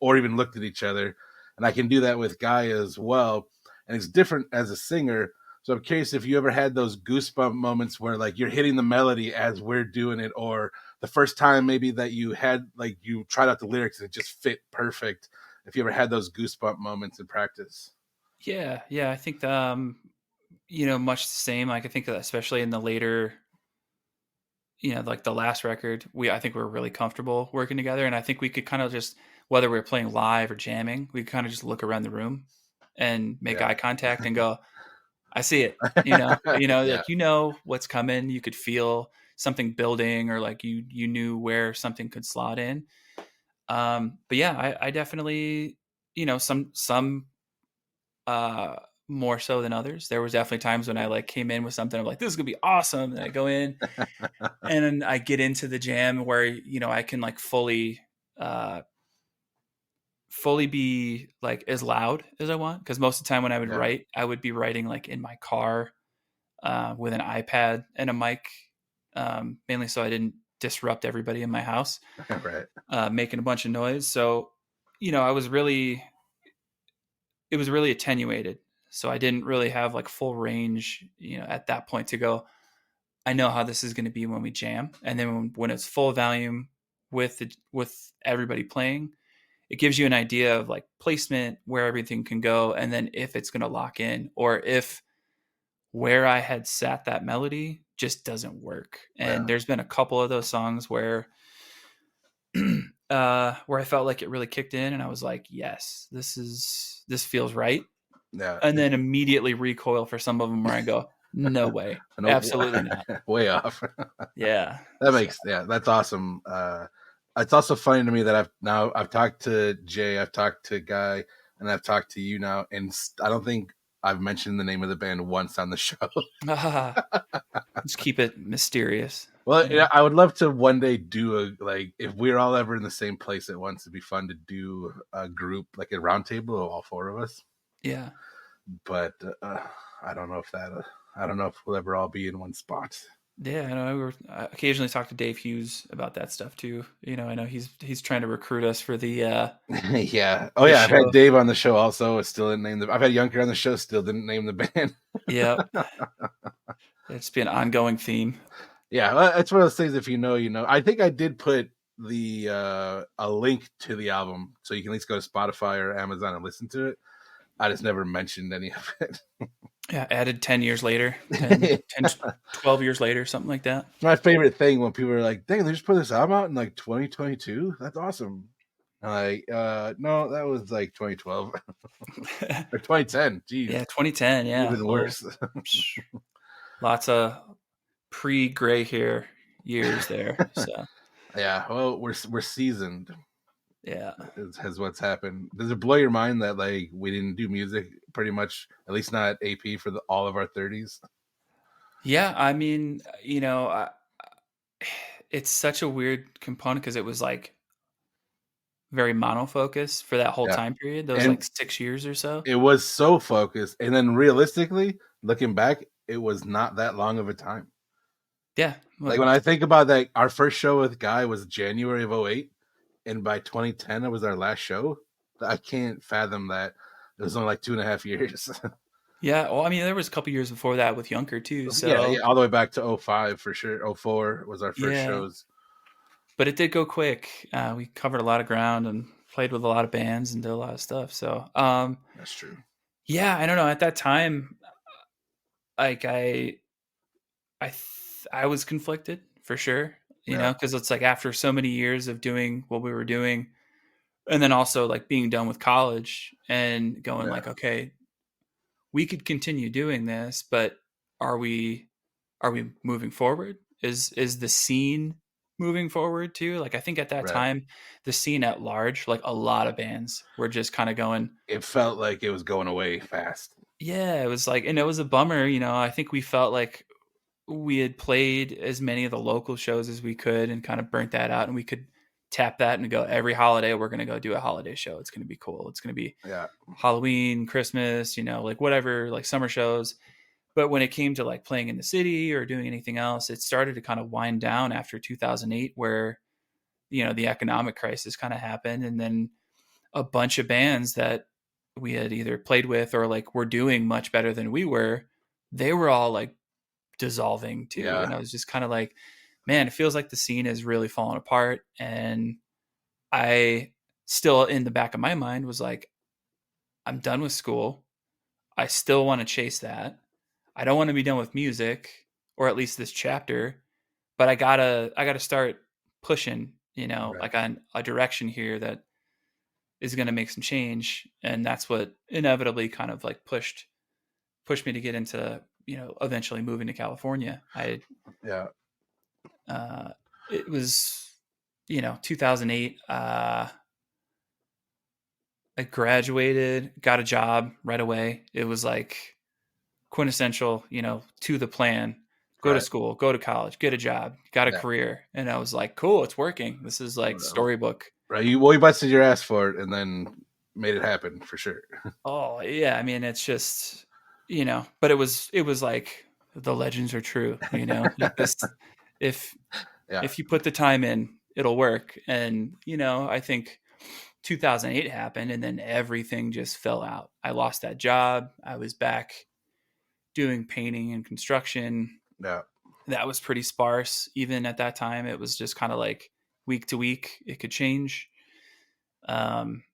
or even looked at each other. And I can do that with Guy as well, and it's different as a singer. So I'm curious if you ever had those goosebump moments where like you're hitting the melody as we're doing it, or the first time maybe that you had, like, you tried out the lyrics and it just fit perfect. If you ever had those goosebump moments in practice. yeah, I think much the same. Like I think that especially in the later, like the last record, I think we were really comfortable working together, and I think we could kind of just, whether we were playing live or jamming, we could kind of just look around the room and make Yeah. eye contact and go, "I see it." Yeah. Like what's coming. You could feel something building, or like you knew where something could slot in. But yeah, I definitely, some uh more so than others. There was definitely times when I like came in with something, I'm like, this is gonna be awesome. And I go in and then I get into the jam where, I can like uh fully be like as loud as I want. Cause most of the time when I would Yeah. write, I would be writing like in my car, with an iPad and a mic, mainly so I didn't disrupt everybody in my house, Right. making a bunch of noise. So, I was really, it was really attenuated. So I didn't really have like full range, at that point to go, I know how this is going to be when we jam. And then when it's full volume with everybody playing, it gives you an idea of like placement, where everything can go. And then if it's going to lock in, or if where I had sat that melody just doesn't work. And Yeah. there's been a couple of those songs where, where I felt like it really kicked in and I was like, yes, this feels right. Yeah. And then immediately recoil for some of them where I go, no way, No, absolutely not. way off. Yeah. That So, makes, yeah, that's awesome. It's also funny to me that I've talked to Jay, I've talked to Guy, and I've talked to you now, and I don't think I've mentioned the name of the band once on the show. just keep it mysterious. Well, Yeah. yeah, I would love to one day do a, like, if we're all ever in the same place at once, it'd be fun to do a group, like a round table of all four of us. Yeah. But I don't know if I don't know if we'll ever all be in one spot. Yeah, I know. I occasionally talk to Dave Hughes about that stuff too. I know he's trying to recruit us for Yeah. Oh the yeah. I've had show. Dave on the show also. Still didn't name the. I've had Yunker on the show. Still didn't name the band. Yep, it's been an ongoing theme. Yeah, well, it's one of those things. If you know, you know. I think I did put the a link to the album, so you can at least go to Spotify or Amazon and listen to it. I just never mentioned any of it. Yeah, added 10 years later, 12 years later, something like that. My favorite thing when people are like, "Dang, they just put this album out in like 2022. That's awesome." I'm like, no, that was like 2012 or 2010. Jeez, Yeah, 2010. Yeah, even well, worse. lots of pre-gray hair years there. So Yeah, well, we're seasoned. yeah, Is what's happened. Does it blow your mind that like we didn't do music pretty much, at least not AP, for all of our 30s? yeah. I mean, it's such a weird component because it was like very monofocus for that whole Yeah, time period. Those and like 6 years or so. it was so focused, and then realistically, looking back, it was not that long of a time. Yeah, Like well, when I think about that, our first show with Guy was January of '08, and by 2010 it was our last show. I can't fathom that it was only like 2.5 years. yeah. Well, I mean, there was a couple years before that with Yunker too. Yeah, So yeah, all the way back to '05 for sure. '04 was our first yeah, shows. but it did go quick. We covered a lot of ground and played with a lot of bands and did a lot of stuff. So, That's true. yeah, I don't know. At that time, like I was conflicted for sure, Yeah, because it's like after so many years of doing what we were doing, and then also like being done with college and going yeah, like, okay, we could continue doing this, but are we are we moving forward? Is the scene moving forward too? Like I think at that right. time, the scene at large, like a lot of bands were just kind of going, It felt like it was going away fast. yeah, it was like, and it was a bummer, I think we felt like we had played as many of the local shows as we could and kind of burnt that out, and we could tap that and go every holiday we're going to go do a holiday show. It's going to be cool. It's going to be Yeah, Halloween, Christmas, like whatever, like summer shows. But when it came to like playing in the city or doing anything else, it started to kind of wind down after 2008, where the economic crisis kind of happened, and then a bunch of bands that we had either played with or like were doing much better than we were, they were all like dissolving too. yeah, And I was just kind of like, man, it feels like the scene is really falling apart. And I still, in the back of my mind, was like, I'm done with school. I still want to chase that. I don't want to be done with music, or at least this chapter, but I gotta start pushing, right. like on a direction here that is going to make some change. And that's what inevitably kind of like pushed me to get into, eventually moving to California. Yeah, Uh, it was, 2008. I graduated, got a job right away. It was like quintessential, to the plan. Go to right. school, go to college, get a job, got a Yeah, career. And I was like, cool, it's working. This is like storybook. right. You busted your ass for it, and then made it happen for sure. Oh, yeah. I mean, it's just, but it was like the legends are true, like this, if, Yeah, if you put the time in, it'll work. And, I think 2008 happened and then everything just fell out. I lost that job. I was back doing painting and construction. yeah, That was pretty sparse. Even at that time, it was just kind of like week to week, it could change. Um,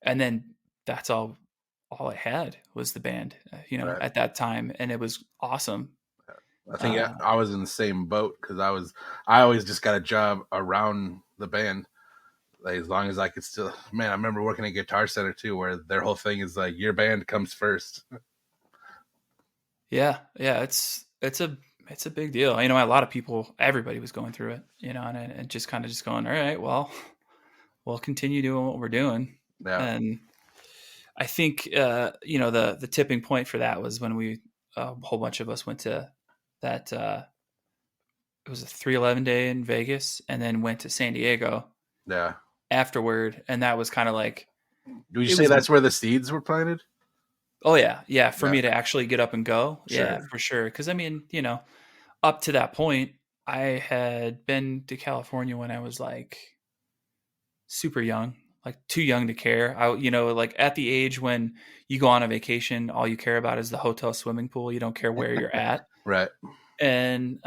and then that's all I had was the band, right. at that time. And it was awesome. I think Uh, I was in the same boat because I always just got a job around the band. Like as long as I could still, man, I remember working at Guitar Center too, where their whole thing is like your band comes first. yeah, yeah, it's a big deal. A lot of people, everybody was going through it, and just kind of just going, all right, well, we'll continue doing what we're doing. Yeah, And I think, the tipping point for that was when a whole bunch of us went to that, it was a 311 day in Vegas, and then went to San Diego yeah. afterward. And that was kind of like, Do you it say was, that's where the seeds were planted? oh yeah, yeah, for Yeah, me to actually get up and go. Yeah, sure. for sure. Cause I mean, up to that point, I had been to California when I was like super young, like too young to care. Like at the age when you go on a vacation, all you care about is the hotel swimming pool. You don't care where you're at. Right. And,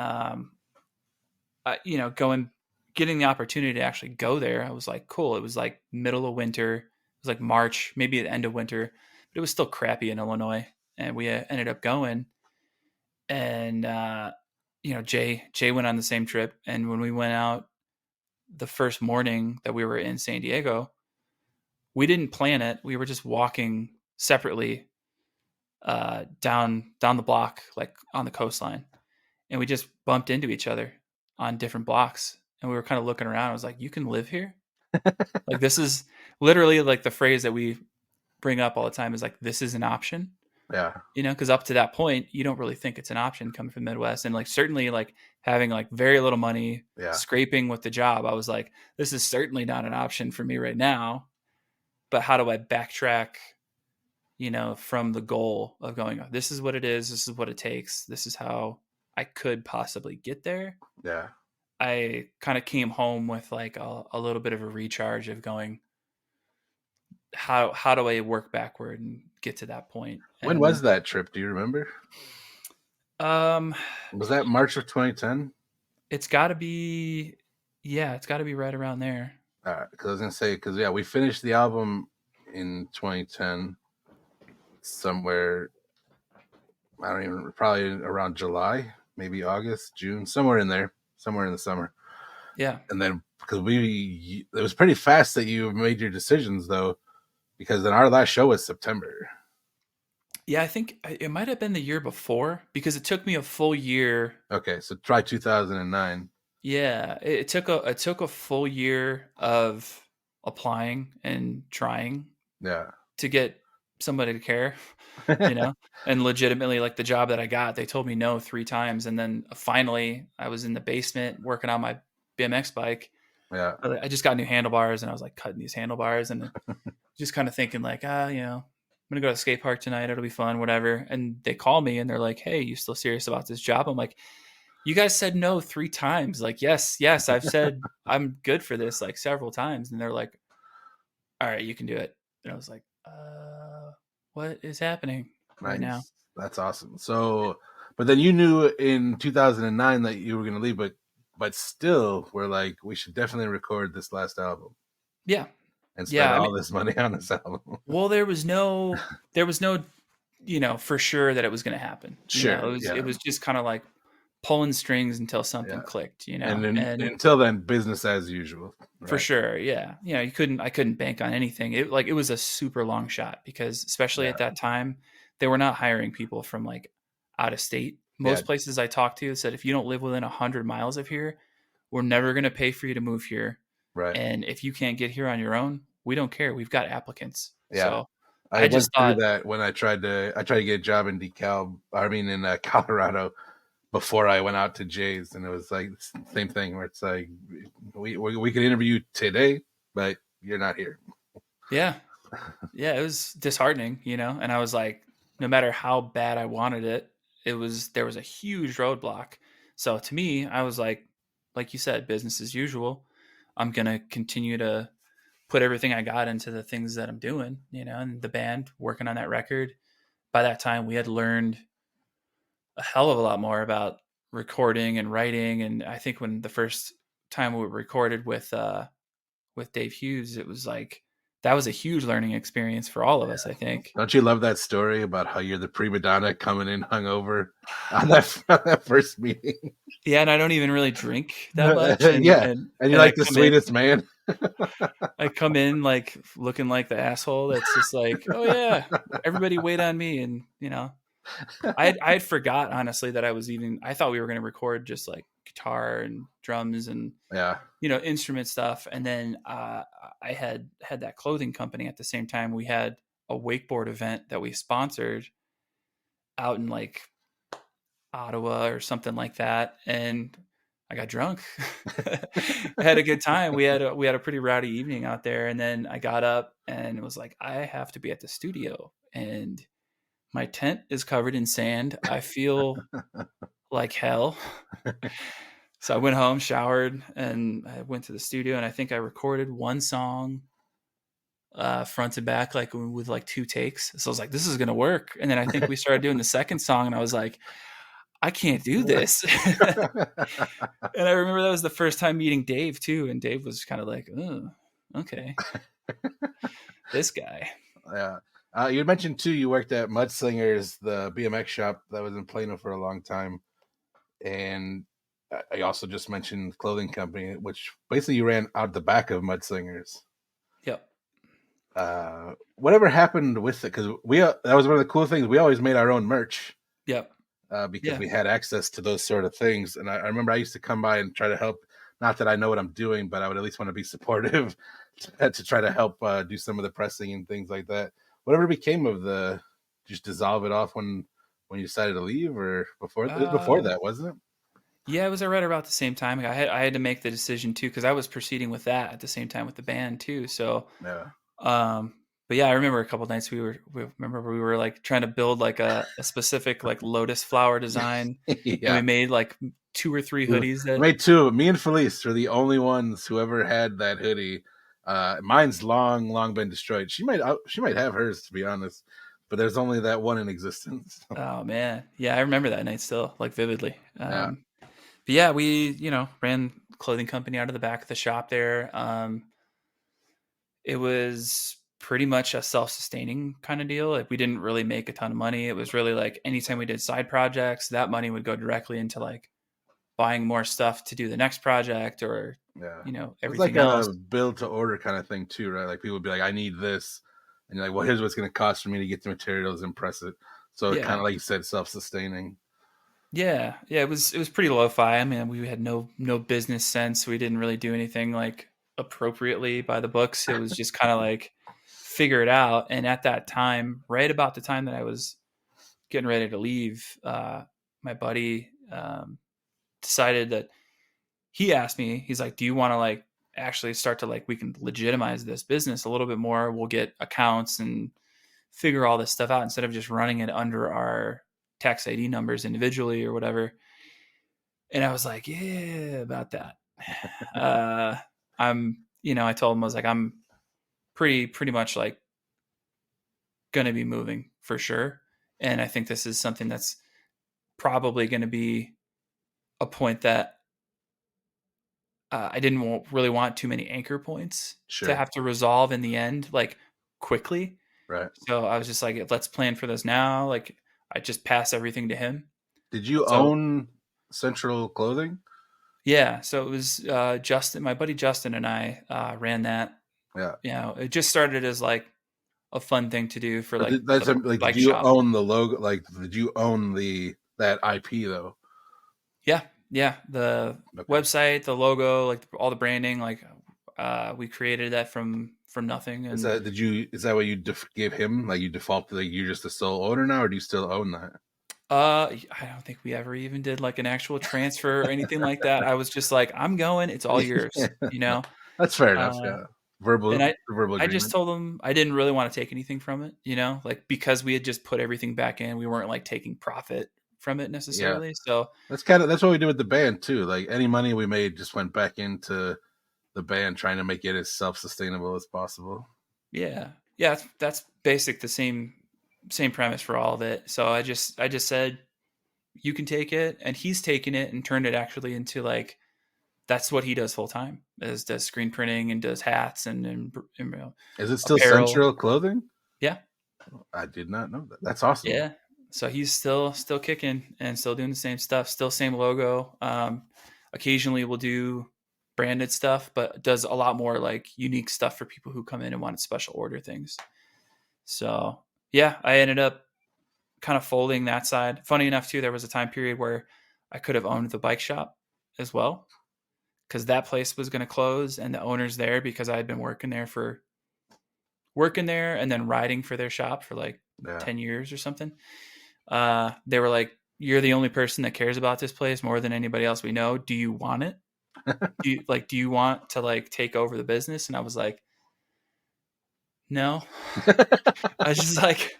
going, getting the opportunity to actually go there, I was like, cool. It was like middle of winter. It was like March, maybe at the end of winter, but it was still crappy in Illinois. And we ended up going. And, Jay went on the same trip. And when we went out the first morning that we were in San Diego, we didn't plan it. We were just walking separately, down the block, like on the coastline, and we just bumped into each other on different blocks. And we were kind of looking around. I was like, "You can live here? Like this is literally like the phrase that we bring up all the time is like this is an option." Yeah, Because up to that point, you don't really think it's an option coming from the Midwest, and like certainly like having like very little money, yeah, scraping with the job. I was like, this is certainly not an option for me right now. But how do I backtrack, from the goal of going, "Oh, this is what it is, this is what it takes, this is how I could possibly get there." yeah. I kind of came home with like a little bit of a recharge of going, how do I work backward and get to that point? When And was that trip? Do you remember? um Was that March of 2010? it's got to be, Yeah, it's got to be right around there. Because I was gonna say, because yeah, we finished the album in 2010 somewhere. I don't even probably around July, maybe August, June, somewhere in there, somewhere in the summer. Yeah. And then because it was pretty fast that you made your decisions though, because then our last show was September. Yeah, I think it might have been the year before because it took me a full year. Okay, so try 2009. Yeah, it took a full year of applying and trying Yeah. to get somebody to care, you know? And legitimately like the job that I got, they told me no 3 times and then finally I was in the basement working on my BMX bike. Yeah. I just got new handlebars and I was like cutting these handlebars and just kind of thinking like, I'm gonna go to the skate park tonight. It'll be fun, whatever. And they call me and they're like, "Hey, you still serious about this job?" I'm like, "You guys said no 3 times." Like, yes, yes, I've said I'm good for this like several times. And they're like, "All right, you can do it." And I was like, what is happening right now?" Nice. That's awesome. So, but then you knew in 2009 that you were going to leave, but still, we're like, we should definitely record this last album Yeah, and spend yeah. I mean, all this money on this album. well, there was no, for sure that it was going to happen. Sure. It Yeah. was just kind of like pulling strings until Yeah. something clicked. And then, And until then, business as usual. for Right. sure, yeah. I couldn't bank on anything. It was a super long shot because especially Yeah. at that time, they were not hiring people from like out of state. Yeah. Most places I talked to said if you don't live within 100 miles of here, we're never going to pay for you to move here. Right. And if you can't get here on your own, we don't care. We've got applicants. Yeah. So I I went just through thought, that when I tried to get a job in DeKalb. I mean, in Colorado before I went out to Jay's, and it was like same thing where it's like we could interview you today, but you're not here. yeah, yeah, it was disheartening, and I was like, no matter how bad I wanted it, there was a huge roadblock. So to me, I was like you said, business as usual. I'm gonna continue to put everything I got into the things that I'm doing, and the band, working on that record. By that time, we had learned a hell of a lot more about recording and writing. And I think when the first time we recorded with Dave Hughes, it was like that was a huge learning experience for all of us, I think. Don't you love that story about how you're the prima donna coming in hungover on that first meeting? Yeah, and I don't even really drink that much, Yeah, and you're like the sweetest man. I come in like looking like the asshole that's just like, oh yeah, everybody wait on me, and I had forgot honestly that I thought we were going to record just like guitar and drums and Yeah, instrument stuff, and then I had that clothing company at the same time. We had a wakeboard event that we sponsored out in like Ottawa or something like that, and I got drunk. I had a good time. We had a pretty rowdy evening out there, and then I got up and it was like I have to be at the studio, and my tent is covered in sand. I feel like hell. So I went home, showered, and I went to the studio, and I think I recorded one song front to back, like with like 2 takes. So I was like, this is gonna work. And then I think we started doing the second song, and I was like, I can't do this. And I remember that was the first time meeting Dave too, and Dave was kind of like, oh, okay, this guy. yeah. You mentioned too. You worked at Mudslingers, the BMX shop that was in Plano for a long time, and I also just mentioned clothing company, which basically you ran out the back of Mudslingers. Yep. Whatever happened with it? Because that was one of the cool things. We always made our own merch Yep. because Yeah. we had access to those sort of things. And I remember I used to come by and try to help. Not that I know what I'm doing, but I would at least want to be supportive to try to help do some of the pressing and things like that. Whatever became of just dissolve it off when you decided to leave, or before Uh, that, wasn't it? yeah, it was right about the same time. I had to make the decision too because I was proceeding with that at the same time with the band too. So Yeah. Um, but yeah, I remember a couple nights we were like trying to build like a specific like lotus flower design, and we Yeah. made like 2 or 3 We hoodies that. made two. Me and Felice were the only ones who ever had that hoodie. Mine's long been destroyed. She might have hers, to be honest, but there's only that one in existence. Oh man, yeah, I remember that night still like vividly. Yeah, But yeah, we ran clothing company out of the back of the shop there. It was pretty much a self-sustaining kind of deal. Like we didn't really make a ton of money. It was really like anytime we did side projects, that money would go directly into like buying more stuff to do the next project or, Yeah. It's like everything else. a build to order kind of thing too, right? Like people would be like, I need this. And you're like, well, here's what's going to cost for me to get the materials and press it. So kind Yeah. of like you said, self-sustaining. Yeah. Yeah. It was pretty lo-fi. I mean, we had no business sense. We didn't really do anything like appropriately by the books. It was just kind of like figure it out. And at that time, right about the time that I was getting ready to leave, my buddy decided that he asked me, he's like, do you want to like actually start to like, we can legitimize this business a little bit more. We'll get accounts and figure all this stuff out instead of just running it under our tax ID numbers individually or whatever. And I was like, yeah, about that. Uh, I told him, I was like, I'm pretty much like going to be moving for sure. And I think this is something that's probably going to be a point that I didn't really want too many anchor points to Sure. have to resolve in the end, like quickly. Right. So I was just like, let's plan for this now. Like I just pass everything to him. Did you So own Central Clothing? yeah, so it was Justin, my buddy Justin, and I ran that. Yeah. It just started as like a fun thing to do for But like that's the like, did bike you shop. own the logo? Like, did you own that IP though? Yeah, yeah. The Okay. website, the logo, like all the branding, like we created that from nothing. And Is that what you gave him? Like you default, like you're just the sole owner now, or do you still own that? I don't think we ever even did like an actual transfer or anything like that. I was just like, I'm going, it's all yours, you know? That's fair enough. Uh, Yeah. and Verbal I just agreement. told him I didn't really want to take anything from it, like because we had just put everything back in, we weren't like taking profit from it Yeah. necessarily. So That's what we did with the band too. Like any money we made just went back into the band, trying to make it as self sustainable as possible. yeah, yeah, that's basic, the same premise for all of it. So I just said you can take it, and he's taken it and turned it actually into like that's what he does full time, is does screen printing and does hats and Is it still apparel. Central Clothing? Yeah, I did not know that. That's awesome. yeah. So he's still kicking and still doing the same stuff, still same logo. Occasionally we'll do branded stuff, but does a lot more like unique stuff for people who come in and want special order things. So yeah, I ended up kind of folding that side. Funny enough, too, there was a time period where I could have owned the bike shop as well, because that place was going to close, and the owner's there because I had been working there and then riding for their shop for like Yeah. 10 years or something. They were like, you're the only person that cares about this place more than anybody else we know. Do you want it? Do you want to like take over the business? And I was like, no. I was just like,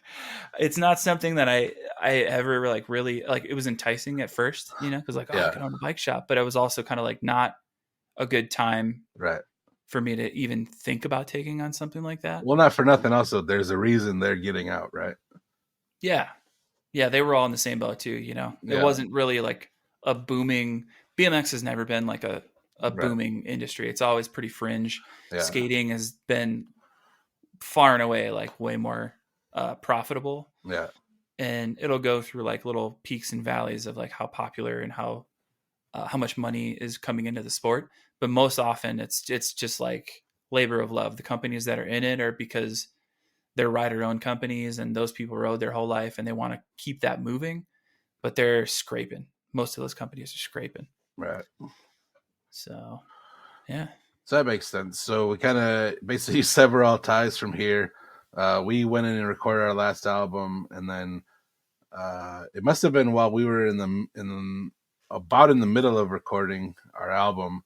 it's not something that I ever like really like. It was enticing at first, because like, oh, I Yeah. could own a bike shop, but it was also kind of like not a good time Right. for me to even think about taking on something like that. Well, not for nothing. Also, there's a reason they're getting out, right? Yeah, yeah, they were all in the same boat too. It Yeah. wasn't really like a booming. BMX has never been like a Right. booming industry. It's always pretty fringe. Yeah. Skating has been far and away like way more profitable, Yeah. and it'll go through like little peaks and valleys of like how popular and how much money is coming into the sport. But most often it's just like labor of love. The companies that are in it are because they're rider owned companies, and those people rode their whole life and they want to keep that moving, but they're scraping. Most of those companies are scraping. Right. So yeah. So that makes sense. So we kind of basically sever all ties from here. We went in and recorded our last album, and then it must have been while we were about in the middle of recording our album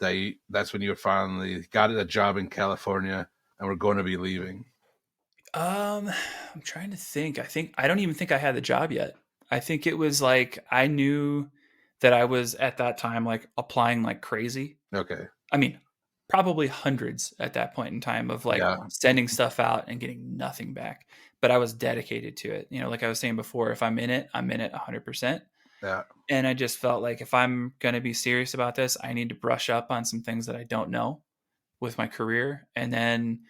that's when you finally got a job in California and we're going to be leaving. I'm trying to think. I don't even think I had the job yet. I think it was like I knew that I was at that time like applying like crazy. Okay. I mean, probably hundreds at that point in time of like Yeah. sending stuff out and getting nothing back. But I was dedicated to it. Like I was saying before, if I'm in it, I'm in it 100%. Yeah. And I just felt like if I'm going to be serious about this, I need to brush up on some things that I don't know with my career. And then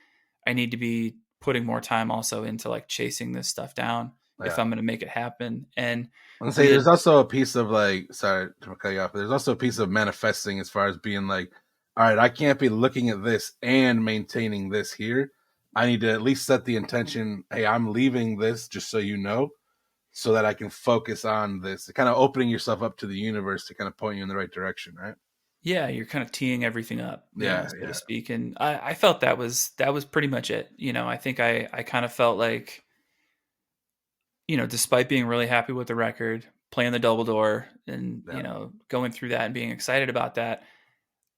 I need to be putting more time also into like chasing this stuff down if Yeah. I'm going to make it happen. And I'm say we there's had, also a piece of like, sorry to cut you off, but there's also a piece of manifesting as far as being like, all right, I can't be looking at this and maintaining this here. I need to at least set the intention. Hey, I'm leaving this just so you know, so that I can focus on this. Kind of opening yourself up to the universe to kind of point you in the right direction, right? yeah, you're kind of teeing everything up, Yeah, so to yeah, speak. And I felt that was pretty much it. I think I kind of felt like, despite being really happy with the record, playing the double door and, yeah, going through that and being excited about that,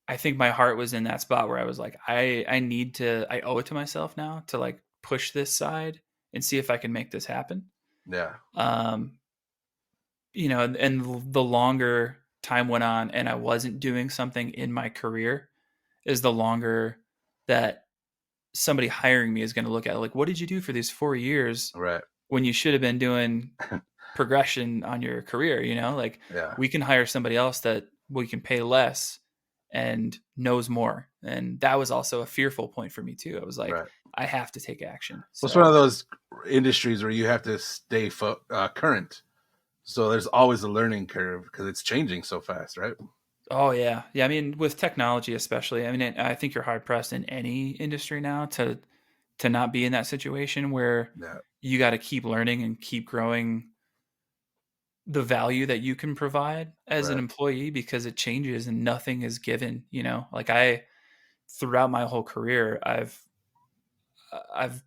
I think my heart was in that spot where I was like, I owe it to myself now to like push this side and see if I can make this happen. yeah, Um, and the longer time went on and I wasn't doing something in my career, is the longer that somebody hiring me is going to look at it. Like, what did you do for these 4 years right, when you should have been doing progression on your career? Like, yeah, we can hire somebody else that we can pay less and knows more. And that was also a fearful point for me too. I was like, right. I have to take action. Well, it's one of So, those industries where you have to stay current. So there's always a learning curve because it's changing so fast, right? oh yeah, yeah. I mean, with technology, especially, I mean, I think you're hard pressed in any industry now to not be in that situation where Yeah, you got to keep learning and keep growing the value that you can provide as an right. employee, because it changes and nothing is given. Like, I throughout my whole career, I've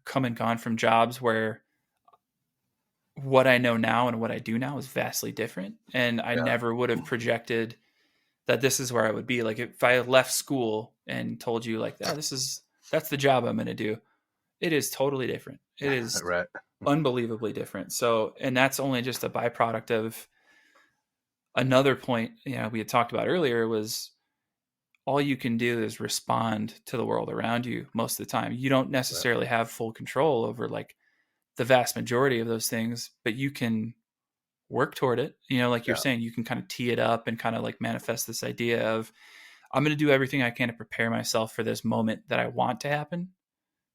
come and gone from jobs where what I know now and what I do now is vastly different. And I Yeah, never would have projected that this is where I would be. Like, if I left school and told you like, oh, that's the job I'm going to do, it is totally different. It is right. unbelievably different. So, and that's only just a byproduct of another point, we had talked about earlier, was all you can do is respond to the world around you most of the time. You don't Right. necessarily have full control over like the vast majority of those things, but you can work toward it. Like you're Yeah, saying, you can kind of tee it up and kind of like manifest this idea of, I'm going to do everything I can to prepare myself for this moment that I want to happen.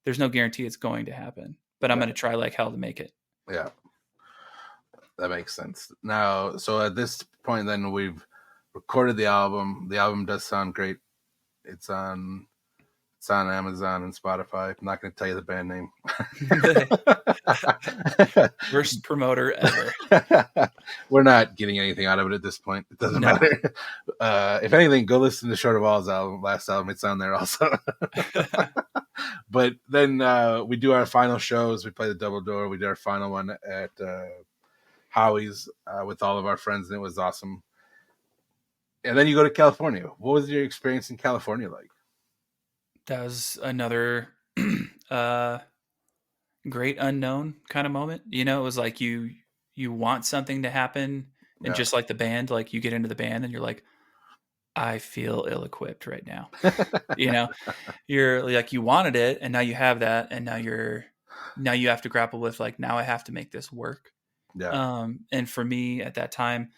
There's no guarantee it's going to happen, but I'm going right. to try like hell to make it. Yeah, that makes sense. Now, so at this point, then we've recorded the album. The album does sound great. It's on it's on Amazon and Spotify. I'm not going to tell you the band name. The worst promoter ever. We're not getting anything out of it at this point. It doesn't No. matter. If anything, go listen to Short of All's album, last album. It's on there also. But then we do our final shows. We play the double door. We did our final one at Howie's with all of our friends, and it was awesome. And then you go to California. What was your experience in California like? That was another uh, great unknown kind of moment. It was like you want something to happen, and Yeah, just like the band, like you get into the band and you're like, I feel ill-equipped right now. You know, you're like, you wanted it, and now you have that, and now you have to grapple with like, now I have to make this work. yeah, And for me at that time,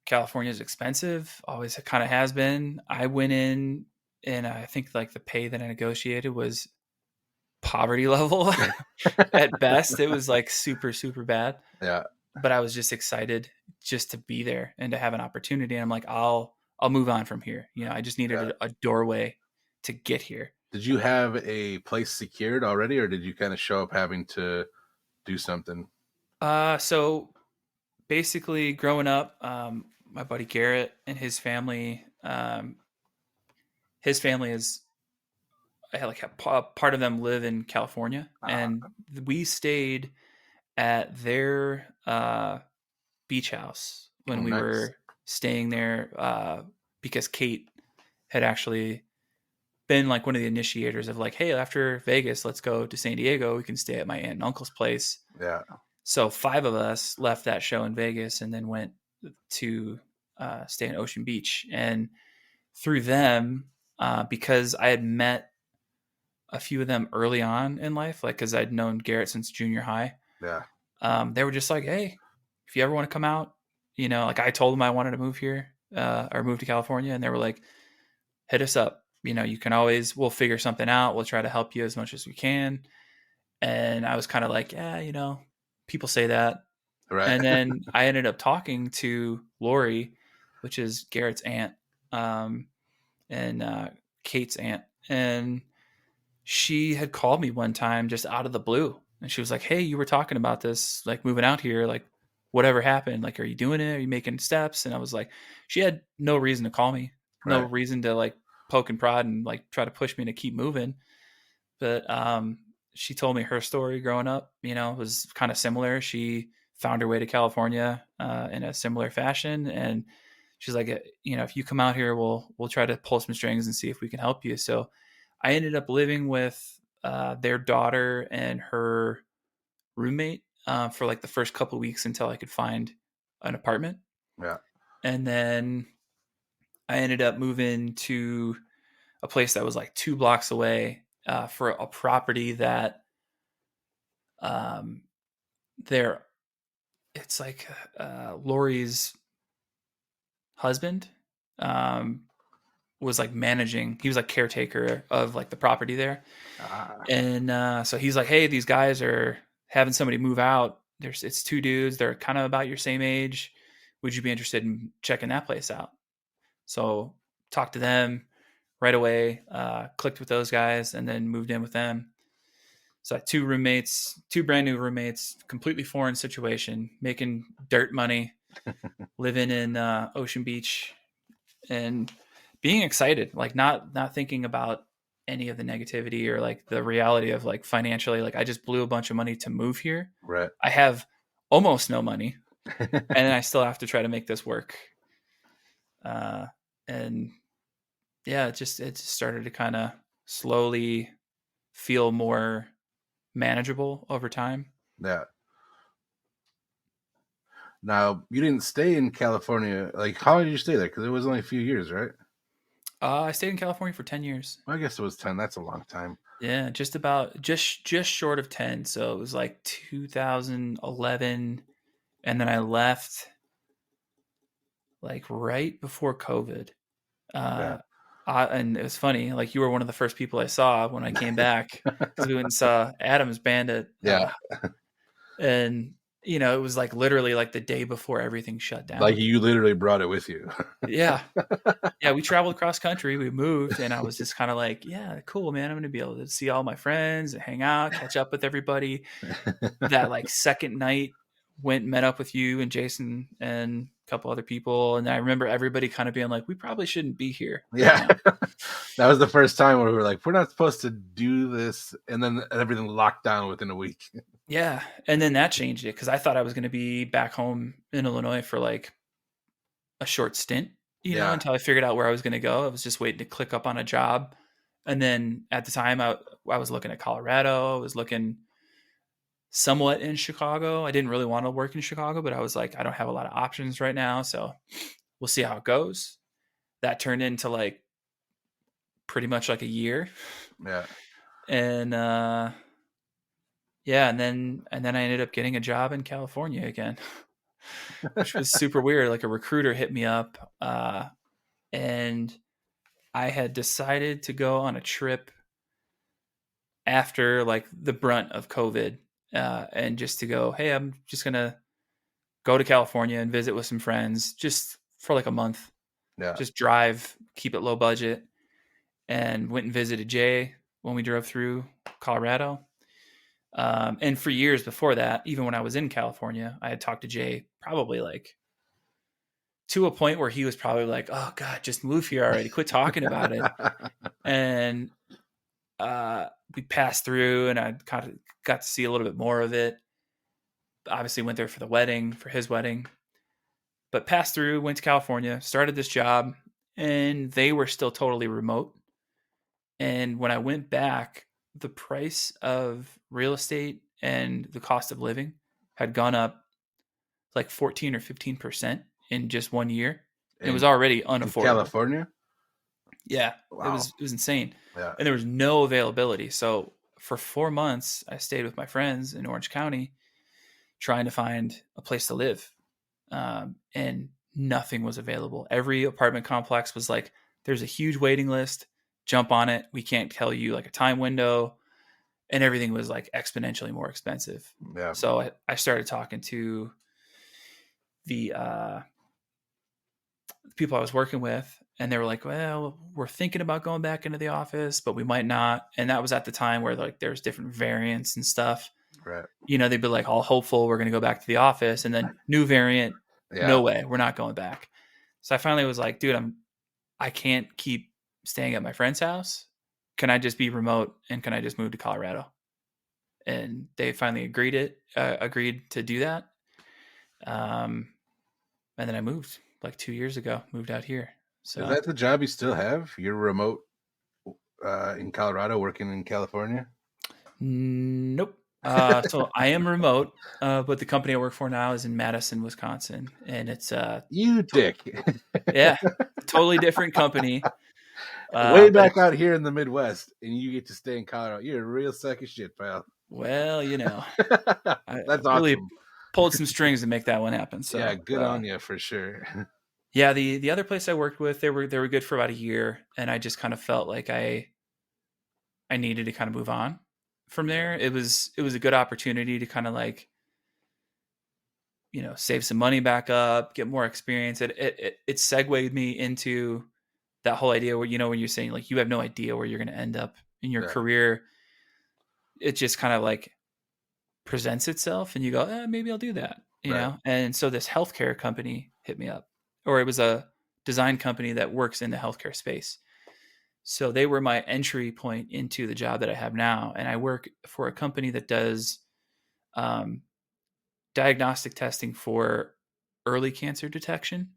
California is expensive, always kind of has been. I went in, and I think like the pay that I negotiated was poverty level at best. It was like super, super bad. yeah, But I was just excited just to be there and to have an opportunity. And I'm like, I'll move on from here. I just needed yeah. a doorway to get here. Did you have a place secured already, or did you kind of show up having to do something? So basically, growing up, my buddy Garrett and his family is, I had like a part of them live in California, Ah, and we stayed at their beach house oh, when we nice. were staying there, because Kate had actually been like one of the initiators of like, hey, after Vegas, let's go to San Diego. We can stay at my aunt and uncle's place. Yeah, So 5 of us left that show in Vegas and then went to stay in Ocean Beach. And through them, because I had met a few of them early on in life, like because I'd known Garrett since junior high, yeah, they were just like, hey, if you ever want to come out, Like I told them I wanted to move here, or move to California, and they were like, hit us up. You can always, we'll figure something out. We'll try to help you as much as we can. And I was kind of like, yeah, people say that. Right. And then I ended up talking to Lori, which is Garrett's aunt, um, and Kate's aunt. And she had called me one time just out of the blue. And she was like, hey, you were talking about this, like moving out here, like whatever happened? Like, are you doing it? Are you making steps? And I was like, she had no reason to call me, no Right. reason to like poke and prod and like try to push me to keep moving. But she told me her story growing up, was kind of similar. She found her way to California in a similar fashion. And she's like, if you come out here, we'll try to pull some strings and see if we can help you. So I ended up living with their daughter and her roommate for like the first couple of weeks until I could find an apartment. Yeah. And then I ended up moving to a place that was like 2 blocks away for a property that um, there, it's like Lori's husband um, was like managing. He was like caretaker of like the property there. Ah, And so he's like, hey, these guys are having somebody move out. It's 2 dudes. They're kind of about your same age. Would you be interested in checking that place out? So talked to them right away, clicked with those guys, and then moved in with them. So I had 2 roommates, 2 brand new roommates, completely foreign situation, making dirt money, living in Ocean Beach, and being excited, like not thinking about any of the negativity or like the reality of like financially, like I just blew a bunch of money to move here. right. I have almost no money, and I still have to try to make this work. And yeah, it just started to kind of slowly feel more manageable over time. Yeah. Now, you didn't stay in California. Like, how long did you stay there? Because it was only a few years, right? I stayed in California for 10 years. Well, I guess it was 10. That's a long time. Yeah, just about just short of 10. So it was like 2011, and then I left like right before COVID. Yeah. Uh, and it was funny. Like you were one of the first people I saw when I came back because we went and saw Adam's Bandit, Yeah. and it was like literally like the day before everything shut Like, down. you literally brought it with you. Yeah, yeah, we traveled cross country. We moved, and I was just kind of like, yeah, cool, man. I'm gonna be able to see all my friends and hang out, catch up with everybody. That like second night, went and met up with you and Jason and a couple other people, and I remember everybody kind of being like, we probably shouldn't be here right Yeah. now. That was the first time where we were like, we're not supposed to do this. And then everything locked down within a week. Yeah, and then that changed it because I thought I was gonna be back home in Illinois for like a short stint, Yeah. until I figured out where I was gonna go. I was just waiting to click up on a job, and then at the time I was looking at Colorado. I was looking somewhat in Chicago. I didn't really want to work in Chicago, but I was like, I don't have a lot of options right now, so we'll see how it goes. That turned into like pretty much like a year, Yeah. and yeah, and then I ended up getting a job in California again, which was super weird. Like a recruiter hit me up, and I had decided to go on a trip after like the brunt of COVID, and just to go, hey, I'm just gonna go to California and visit with some friends just for like a month. Yeah. Just drive, keep it low budget, and went and visited Jay when we drove through Colorado. And for years before that, even when I was in California, I had talked to Jay probably like to a point where he was probably like, "Oh God, just move here already. Quit talking about it." And we passed through, and I kind of got to see a little bit more of it. Obviously, went there for the wedding, for his wedding, but passed through, went to California, started this job, and they were still totally remote. And when I went back, the price of real estate and the cost of living had gone up like 14 or 15% in just one year. And it was in, already in unaffordable. California? Yeah, it Wow. was it was insane. Yeah. And there was no availability. So for 4 months, I stayed with my friends in Orange County trying to find a place to live. and nothing was available. Every apartment complex was like, there's a huge waiting list. Jump on it. We can't tell you like a time window, and everything was like exponentially more expensive. Yeah. So I started talking to the people I was working with, and they were like, "Well, we're thinking about going back into the office, but we might not." And that was at the time where like there's different variants and stuff. Right. They'd be like all hopeful we're going to go back to the office, and then new variant, Yeah. no way, we're not going back. So I finally was like, dude, I can't keep staying at my friend's house. Can I just be remote, and can I just move to Colorado? And they finally agreed to do that. Um, and then I moved like 2 years ago, moved out here. Is So that the job you still have? You're remote in Colorado, working in California. nope. So I am remote, but the company I work for now is in Madison, Wisconsin, and it's You dick. yeah, totally different company. Way But back it's out here in the Midwest, and you get to stay in Colorado. You're a real sack of shit, pal. well, I That's really awesome. pulled some strings to make that one happen. Yeah, So good on you for sure. yeah, the other place I worked with, they were good for about a year, and I just kind of felt like I needed to kind of move on from Yeah, there. It was a good opportunity to kind of like save some money back up, get more experience. It segued me into that whole idea where when you're saying like you have no idea where you're going to end up in your yeah, career, it just kind of like presents itself, and you go, maybe I'll do that, right. And so this healthcare company hit me up, or it was a design company that works in the healthcare space. So they were my entry point into the job that I have now, and I work for a company that does um, diagnostic testing for early cancer detection.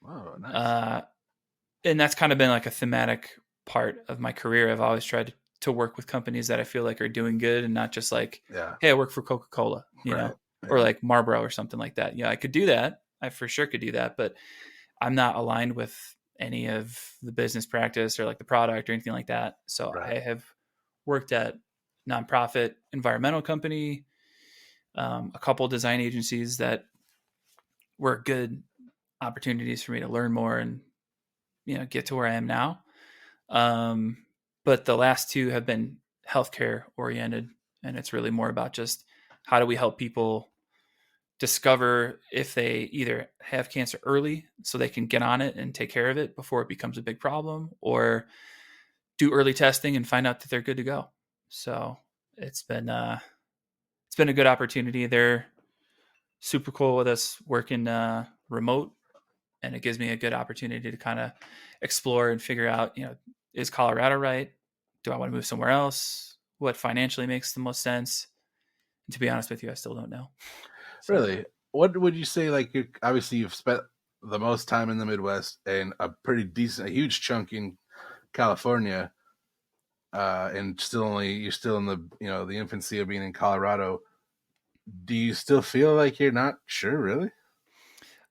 Oh, nice. Uh, and that's kind of been like a thematic part of my career. I've always tried to work with companies that I feel like are doing good, and not just like, Yeah, hey, I work for Coca-Cola, right. or Yeah, like Marlboro or something like that. Yeah, I could do that. I for sure could do that, but I'm not aligned with any of the business practice or like the product or anything like that. So right, I have worked at nonprofit environmental company, a couple design agencies that were good opportunities for me to learn more and get to where I am now. Um, but the last two have been healthcare oriented, and it's really more about just how do we help people discover if they either have cancer early so they can get on it and take care of it before it becomes a big problem, or do early testing and find out that they're good to go. So it's been it's been a good opportunity. They're super cool with us working remote, and it gives me a good opportunity to kind of explore and figure out, is Colorado right? Do I want to move somewhere else? What financially makes the most sense? And to be honest with you, I still don't know. So really. What would you say? Like, obviously, you've spent the most time in the Midwest and a pretty decent, a huge chunk in California, and you're still in the infancy of being in Colorado. Do you still feel like you're not sure, really?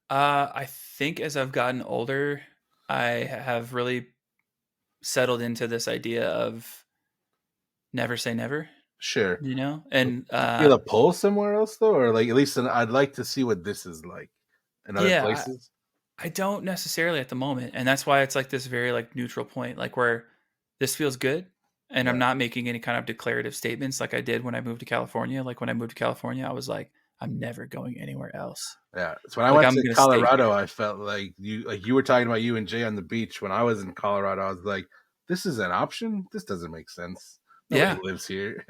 I think as I've gotten older, I have really settled into this idea of never say never, Sure. and Do you feel a pull somewhere else though, or like at least I'd like to see what this is like in other yeah, places? I don't necessarily at the moment, and that's why it's like this very like neutral point, like where this feels good, and I'm Yeah, not making any kind of declarative statements like I did when I moved to California. Like when I moved to California, I was like, I'm never going anywhere else. yeah. So when I Like went I'm to gonna stay Colorado, here. I felt like you were talking about you and Jay on the beach. When I was in Colorado, I was like, this is an option. This doesn't make sense. Nobody Yeah, lives here.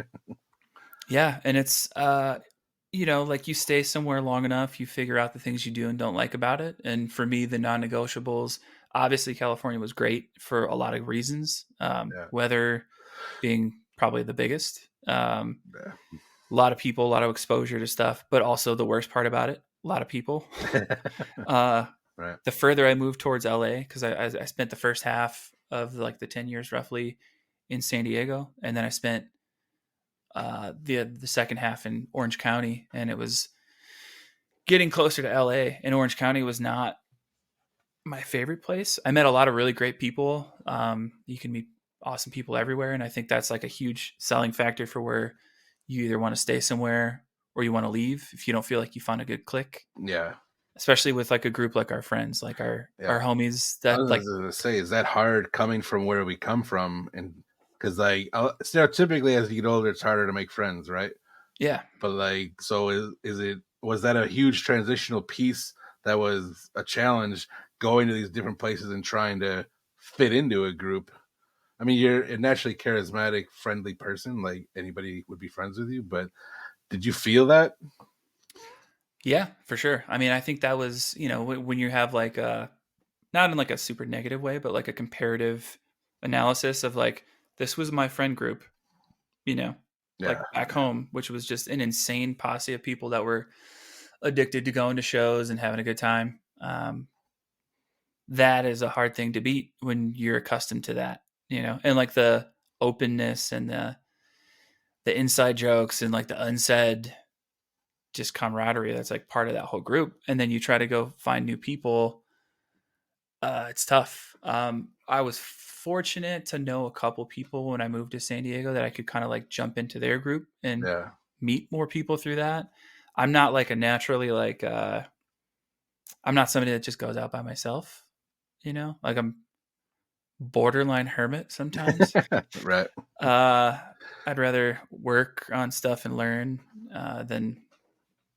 yeah, and it's like you stay somewhere long enough, you figure out the things you do and don't like about it. And for me, the non-negotiables, obviously, California was great for a lot of reasons. Yeah, Weather being probably the biggest. yeah. A lot of people, a lot of exposure to stuff, but also the worst part about it, a lot of people. uh, Right. the further I moved towards LA, because I spent the first half of like the 10 years roughly in San Diego, and then I spent the second half in Orange County, and it was getting closer to LA. And Orange County was not my favorite place. I met a lot of really great people. You can meet awesome people everywhere, and I think that's like a huge selling factor for where you either want to stay somewhere or you want to leave if you don't feel like you found a good click. Yeah. especially with like a group like our friends, like Yeah. our homies I that like was gonna say, is that hard coming from where we come from? And because like stereotypically, as you get older, it's harder to make friends, right? yeah. But like, so is it? Was that a huge transitional piece that was a challenge going to these different places and trying to fit into a group? I mean, you're a naturally charismatic, friendly person. Like anybody would be friends with you. But did you feel that? Yeah, for sure. I mean, I think that was, when you have like not in like a super negative way, but like a comparative analysis of like this was my friend group, you know, Yeah, like back home, which was just an insane posse of people that were addicted to going to shows and having a good time. That is a hard thing to beat when you're accustomed to that, and like the openness and the inside jokes and like the unsaid just camaraderie that's like part of that whole group. And then you try to go find new people. It's tough. I was fortunate to know a couple people when I moved to San Diego that I could kind of like jump into their group and yeah, meet more people through that. I'm not like a naturally like I'm not somebody that just goes out by myself, Like I'm borderline hermit sometimes. right. Uh I'd rather work on stuff and learn than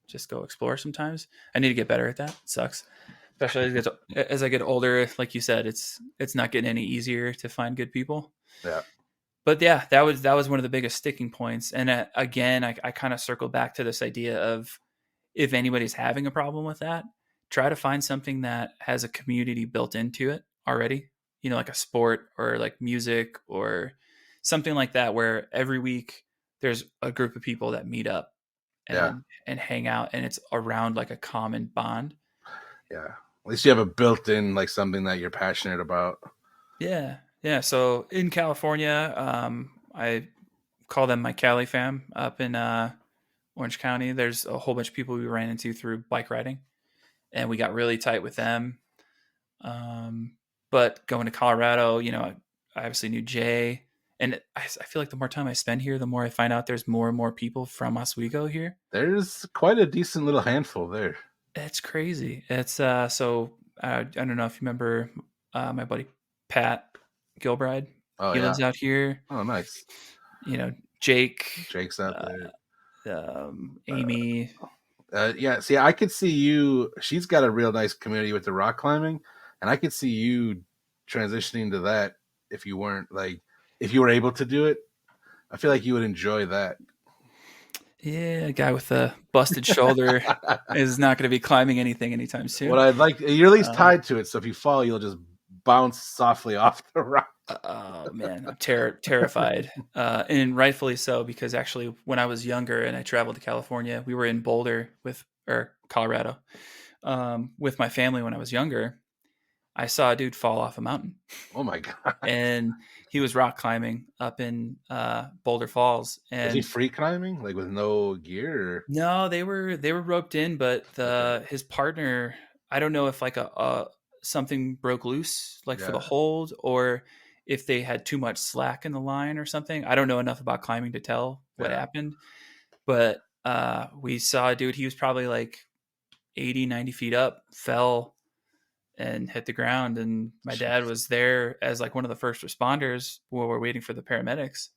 just go explore sometimes. I need to get better at that. It sucks. Especially as I get older, like you said, it's not getting any easier to find good people. Yeah, But yeah, that was one of the biggest sticking points. And again, I kind of circle back to this idea of if anybody's having a problem with that, try to find something that has a community built into it already. Like a sport or like music or something like that, where every week there's a group of people that meet up yeah, and hang out, and it's around like a common bond. yeah. At least you have a built-in like something that you're passionate about. Yeah, yeah. So in California, I call them my Cali fam up in Orange County. There's a whole bunch of people we ran into through bike riding, and we got really tight with them. Um, but going to Colorado, I obviously knew Jay, and I feel like the more time I spend here, the more I find out there's more and more people from Oswego here. There's quite a decent little handful there. It's crazy. It's so I don't know if you remember my buddy Pat Gilbride. Oh He yeah. lives out here. Oh nice. Jake, Jake's out there. Amy. Yeah. See, I could see you. She's got a real nice community with the rock climbing, and I could see you transitioning to that if you weren't like if you were able to do it. I feel like you would enjoy that. Yeah, a guy with a busted shoulder is not going to be climbing anything anytime What soon. I'd like, you're at least Um, tied to it, so if you fall, you'll just bounce softly off the rock. oh man, I'm terrified, and rightfully so, because actually, when I was younger and I traveled to California, we were in Boulder or Colorado, with my family when I was younger. I saw a dude fall off a mountain, Oh my god. and he was rock climbing up in Boulder Falls. Was he And free climbing, like with no gear? Or... no, they were roped in, but Okay. the his partner, I don't know if like a something broke loose like for the Yeah. hold, or if they had too much slack in the line or something. I don't know enough about climbing to tell what Yeah. happened, but we saw a dude, he was probably like 80, 90 feet up, fell and hit the ground, and my dad Jeez. was there as like one of the first responders while we're waiting for the paramedics,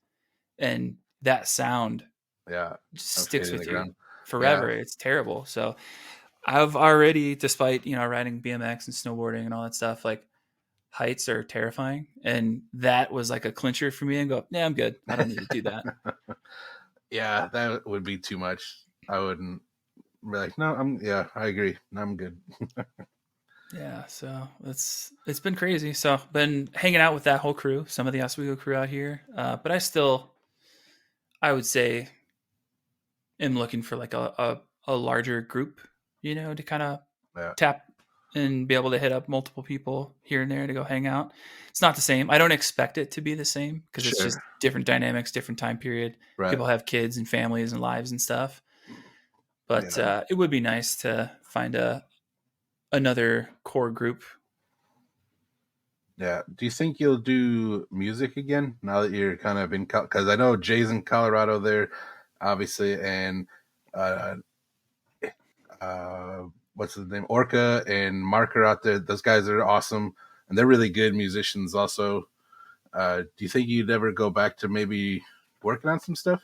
and that sound Yeah. just Of sticks hitting the with you ground. Yeah. forever. It's terrible. So I've already, despite riding BMX and snowboarding and all that stuff, like heights are terrifying, and that was like a clincher for me. And go, yeah, I'm good. I don't need to do that. Yeah, that would be too much. I wouldn't be like, no, yeah, I agree. I'm good. Yeah, so it's been crazy. So been hanging out with that whole crew, some of the Oswego crew out here, but I would say, am looking for like a larger group, to kind of Yeah. tap and be able to hit up multiple people here and there to go hang out. It's not the same. I don't expect it to be the same because it's just Sure. different dynamics, different time period. Right. People have kids and families and lives and stuff. But Yeah. it would be nice to find another core group. Yeah. Do you think you'll do music again now that you're kind of in? Because I know Jay's in Colorado there, obviously, and uh, what's his name, Orca and Marker out there. Those guys are awesome, and they're really good musicians. Also, do you think you'd ever go back to maybe working on some stuff?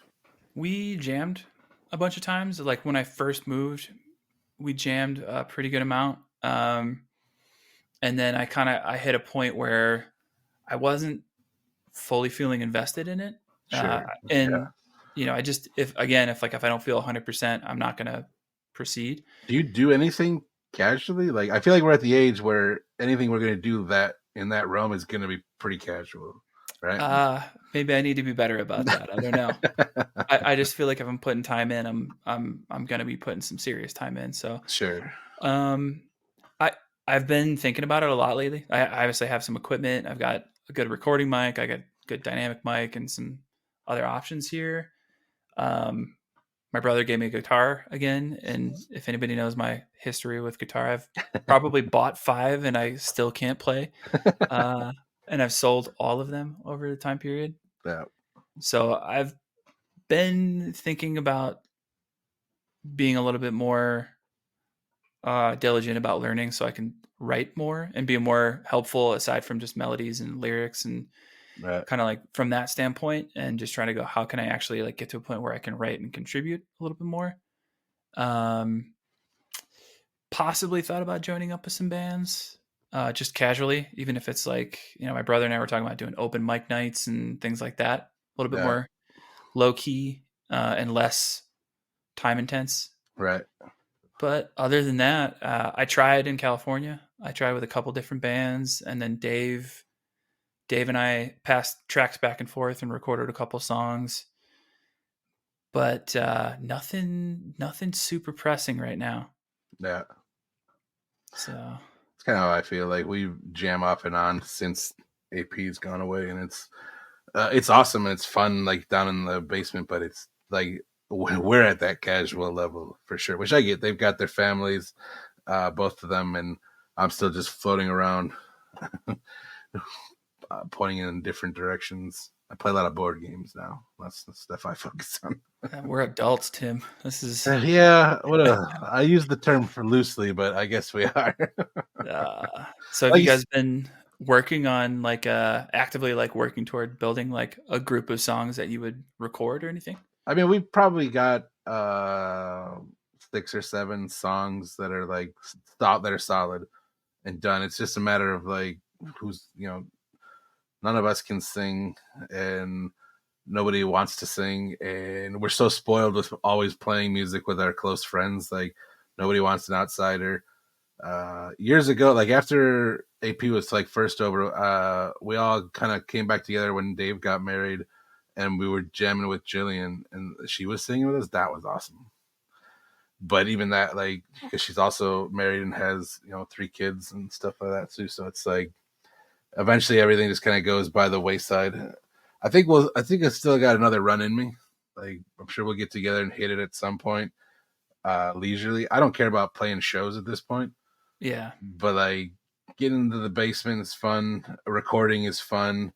We jammed a bunch of times. Like when I first moved, we jammed a pretty good amount. And then I hit a point where I wasn't fully feeling invested in it. Uh, Sure. Yeah. and I just, if I don't feel 100%, I'm not going to proceed. Do you do anything casually? Like, I feel like we're at the age where anything we're going to do that in that realm is going to be pretty casual, right? Maybe I need to be better about that. I don't know. I just feel like if I'm putting time in, I'm going to be putting some serious time in. So, Sure. um, I I've been thinking about it a lot lately. I obviously have some equipment. I've got a good recording mic. I got good dynamic mic and some other options here. Um, my brother gave me a guitar again, and if anybody knows my history with guitar, I've probably bought 5 and I still can't play. Uh, and I've sold all of them over the time period. Yeah. So I've been thinking about being a little bit more diligent about learning so I can write more and be more helpful aside from just melodies and lyrics and Right. kind of like from that standpoint and just trying to go, how can I actually like get to a point where I can write and contribute a little bit more? Um, Possibly thought about joining up with some bands, just casually, even if it's like, my brother and I were talking about doing open mic nights and things like that, a little bit Yeah. more low key and less time intense. Right. But other than that, I tried in California. I tried with a couple different bands, and then Dave and I passed tracks back and forth and recorded a couple songs. But nothing super pressing right now. Yeah. So It's kind of how I feel. Like we jam off and on since AP's gone away, and it's awesome and it's fun, like down in the basement. But it's like we're at that casual level for sure, which I get. They've got their families, both of them, and I'm still just floating around, pointing in different directions. I play a lot of board games now. That's the stuff I focus on. we're adults, Tim. This is Yeah, I use the term for loosely, but I guess we are. so have Like you you guys been working on like actively like working toward building like a group of songs that you would record or anything? I mean, we've probably got 6 or 7 songs that are like that are solid and done. It's just a matter of like who's none of us can sing and nobody wants to sing, and we're so spoiled with always playing music with our close friends. Like nobody wants an outsider. Years ago, like after AP was like first over, we all kind of came back together when Dave got married, and we were jamming with Jillian, and she was singing with us. That was awesome. But even that, like, because she's also married and has 3 kids and stuff like that too. So it's like eventually everything just kind of goes by the wayside. I think I still got another run in me. Like I'm sure we'll get together and hit it at some point, leisurely. I don't care about playing shows at this point, Yeah. but like getting into the basement is fun. Recording is fun,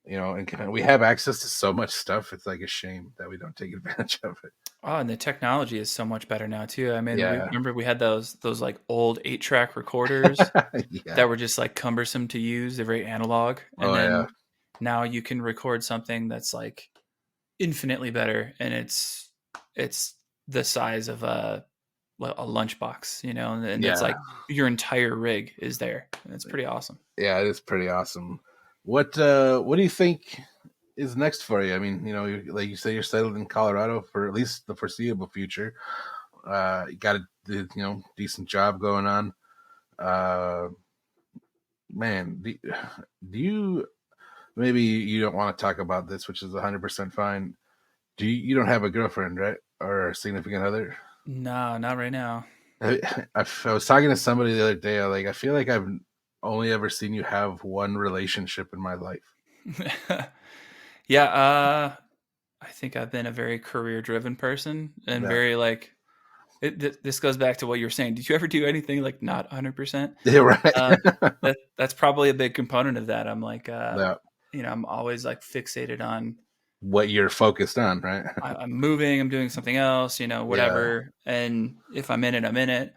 and we have access to so much stuff. It's like a shame that we don't take advantage of it. Oh, and the technology is so much better now too. I mean, we Yeah. remember we had those like old 8-track recorders Yeah. that were just like cumbersome to use. They're very analog. And Oh yeah. then now you can record something that's like infinitely better and it's the size of a lunchbox, and it's Yeah. like your entire rig is there. And it's pretty awesome. Yeah, it is pretty awesome. What do you think is next for you? I mean, like you say, you're settled in Colorado for at least the foreseeable future. You got a decent job going on. Uh, man, do you maybe you don't want to talk about this, which is 100% fine. You don't have a girlfriend, right, or a significant other? No, not right now. I was talking to somebody the other day. I feel like I've only ever seen you have one relationship in my life. Yeah, I think I've been a very career driven person and Yeah, very like this goes back to what you were saying. Did you ever do anything like not 100%? yeah, right. Uh, that's probably a big component of that. I'm like, Yeah, I'm always like fixated on what you're focused on, right? I'm moving, I'm doing something else, Yeah, whatever. And if I'm in it, I'm in it.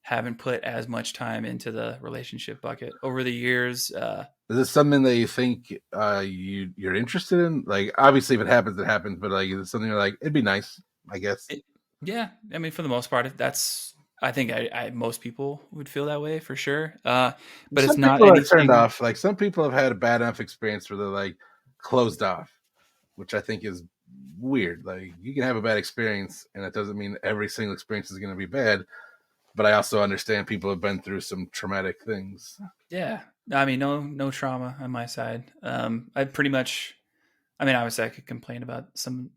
haven't put as much time into the relationship bucket over the years. Is this something that you think you're interested in? Like, obviously, if it happens, it happens. But like, is it something you're like, it'd be nice, I guess. It, yeah, I mean, for the most part, that's. I think most people would feel that way for sure. But it's Some not people are turned anything. off. Like some people have had a bad enough experience where they're like closed off, which I think is weird. Like you can have a bad experience, and it doesn't mean every single experience is going to be bad. But I also understand people have been through some traumatic things. Yeah, I mean, no trauma on my side. I pretty much. I mean, obviously, I could complain about some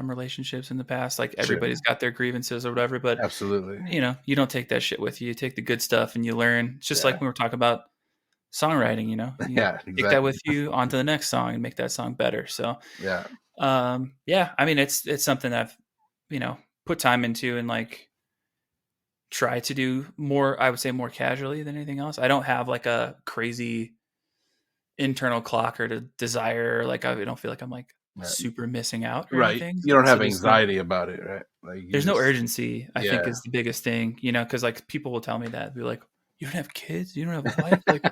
relationships in the past. Like Sure, everybody's got their grievances or whatever, but absolutely. you don't take that shit with you. You take the good stuff and you learn. It's just like Yeah, when we were talking about songwriting. You yeah, take that with exactly. you onto the next song and make that song better. So, Yeah, yeah, I mean, it's something that I've put time into and like try to do more. I would say more casually than anything else. I don't have like a crazy internal clock or to desire. Like I don't feel like I'm like yeah. super missing out or Right. anything. You don't So have anxiety about it, right? Like you there's no just, urgency. I think yeah. is the biggest thing. Because like people will tell me that be like, you don't have kids, you don't have a wife, like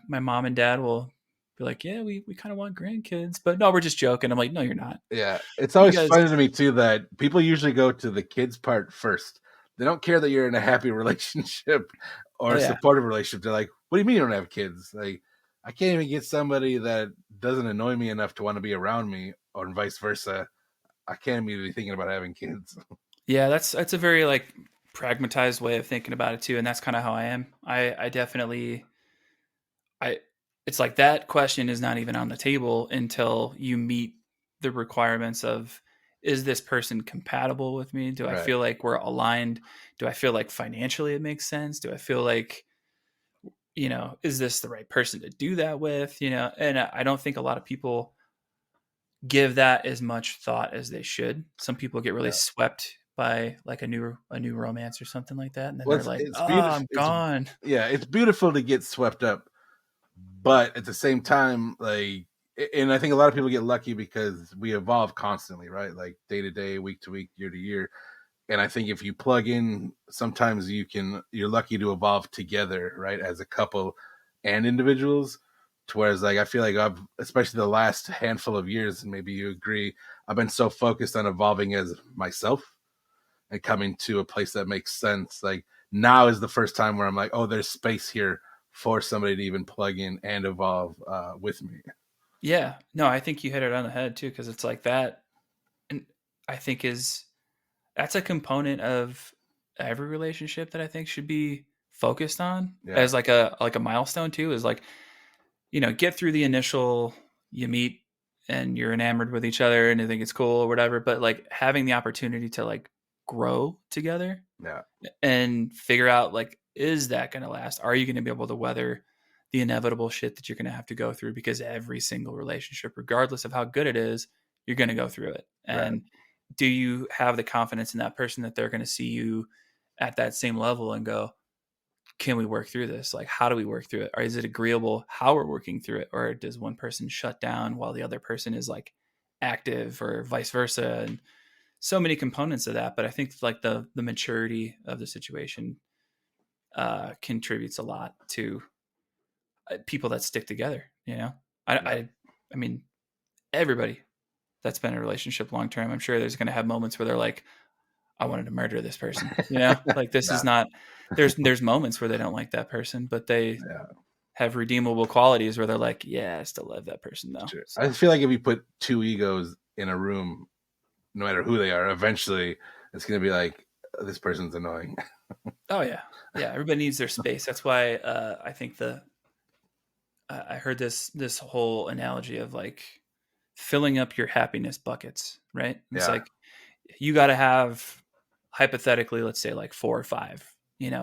my mom and dad will be like, yeah, we kind of want grandkids, but no, we're just joking. I'm like, no, you're not. Yeah, it's You always guys, funny to me too that people usually go to the kids part first. They don't care that you're in a happy relationship or oh a yeah, supportive relationship. They're like, "What do you mean you don't have kids?" Like, I can't even get somebody that doesn't annoy me enough to want to be around me, or vice versa. I can't immediately thinking about having kids. yeah. That's a very like pragmatized way of thinking about it too, and that's kind of how I am. I definitely I it's like that question is not even on the table until you meet the requirements of is this person compatible with me? Do I Right. feel like we're aligned? Do I feel like financially it makes sense? Do I feel like, is this the right person to do that with? And I don't think a lot of people give that as much thought as they should. Some people get really Yeah. swept by like a new romance or something like that and then Well, they're like, it's "Oh, beautiful. I'm gone." Yeah, it's beautiful to get swept up, but at the same time, like, and I think a lot of people get lucky because we evolve constantly, right? Like day to day, week to week, year to year. And I think if you plug in, sometimes you're lucky to evolve together, right, as a couple and individuals. To whereas like I feel like I've, especially the last handful of years, and maybe you agree, I've been so focused on evolving as myself and coming to a place that makes sense. Like now is the first time where I'm like, oh, there's space here for somebody to even plug in and evolve with me. Yeah. No, I think you hit it on the head too cuz it's like that and I think is that's a component of every relationship that I think should be focused on Yeah, as like a milestone too is like, get through the initial you meet and you're enamored with each other and you think it's cool or whatever, but like having the opportunity to like grow together yeah, and figure out like is that going to last? Are you going to be able to weather the inevitable shit that you're going to have to go through because every single relationship regardless of how good it is, you're going to go through it. right, And do you have the confidence in that person that they're going to see you at that same level and go, can we work through this? Like, how do we work through it? Or is it agreeable how we're working through it? Or does one person shut down while the other person is like active or vice versa? And so many components of that. But I think like the maturity of the situation contributes a lot to people that stick together. I, yeah, I, I mean, everybody that's been in a relationship long term, I'm sure there's going to have moments where they're like, I wanted to murder this person. Like this yeah, is not. There's moments where they don't like that person, but they yeah. have redeemable qualities where they're like, yeah, I still love that person though. Sure. I So, feel like if you put two egos in a room, no matter who they are, eventually it's going to be like, this person's annoying. oh yeah, yeah, everybody needs their space. That's why I think I heard this whole analogy of like filling up your happiness buckets, right? It's Yeah. like you got to have hypothetically, let's say like 4 or 5,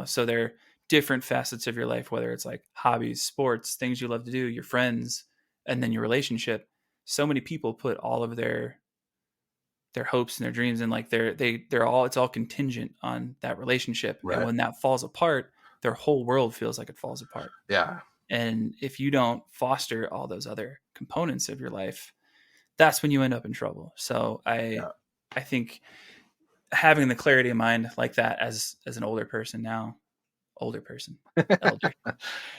so they're different facets of your life, whether it's like hobbies, sports, things you love to do, your friends, and then your relationship. So many people put all of their hopes and their dreams and like they're all it's all contingent on that relationship, and Right. when that falls apart their whole world feels like it falls apart. Yeah. And if you don't foster all those other components of your life, that's when you end up in trouble. So i Yeah. i think having the clarity of mind like that as an older person, elder,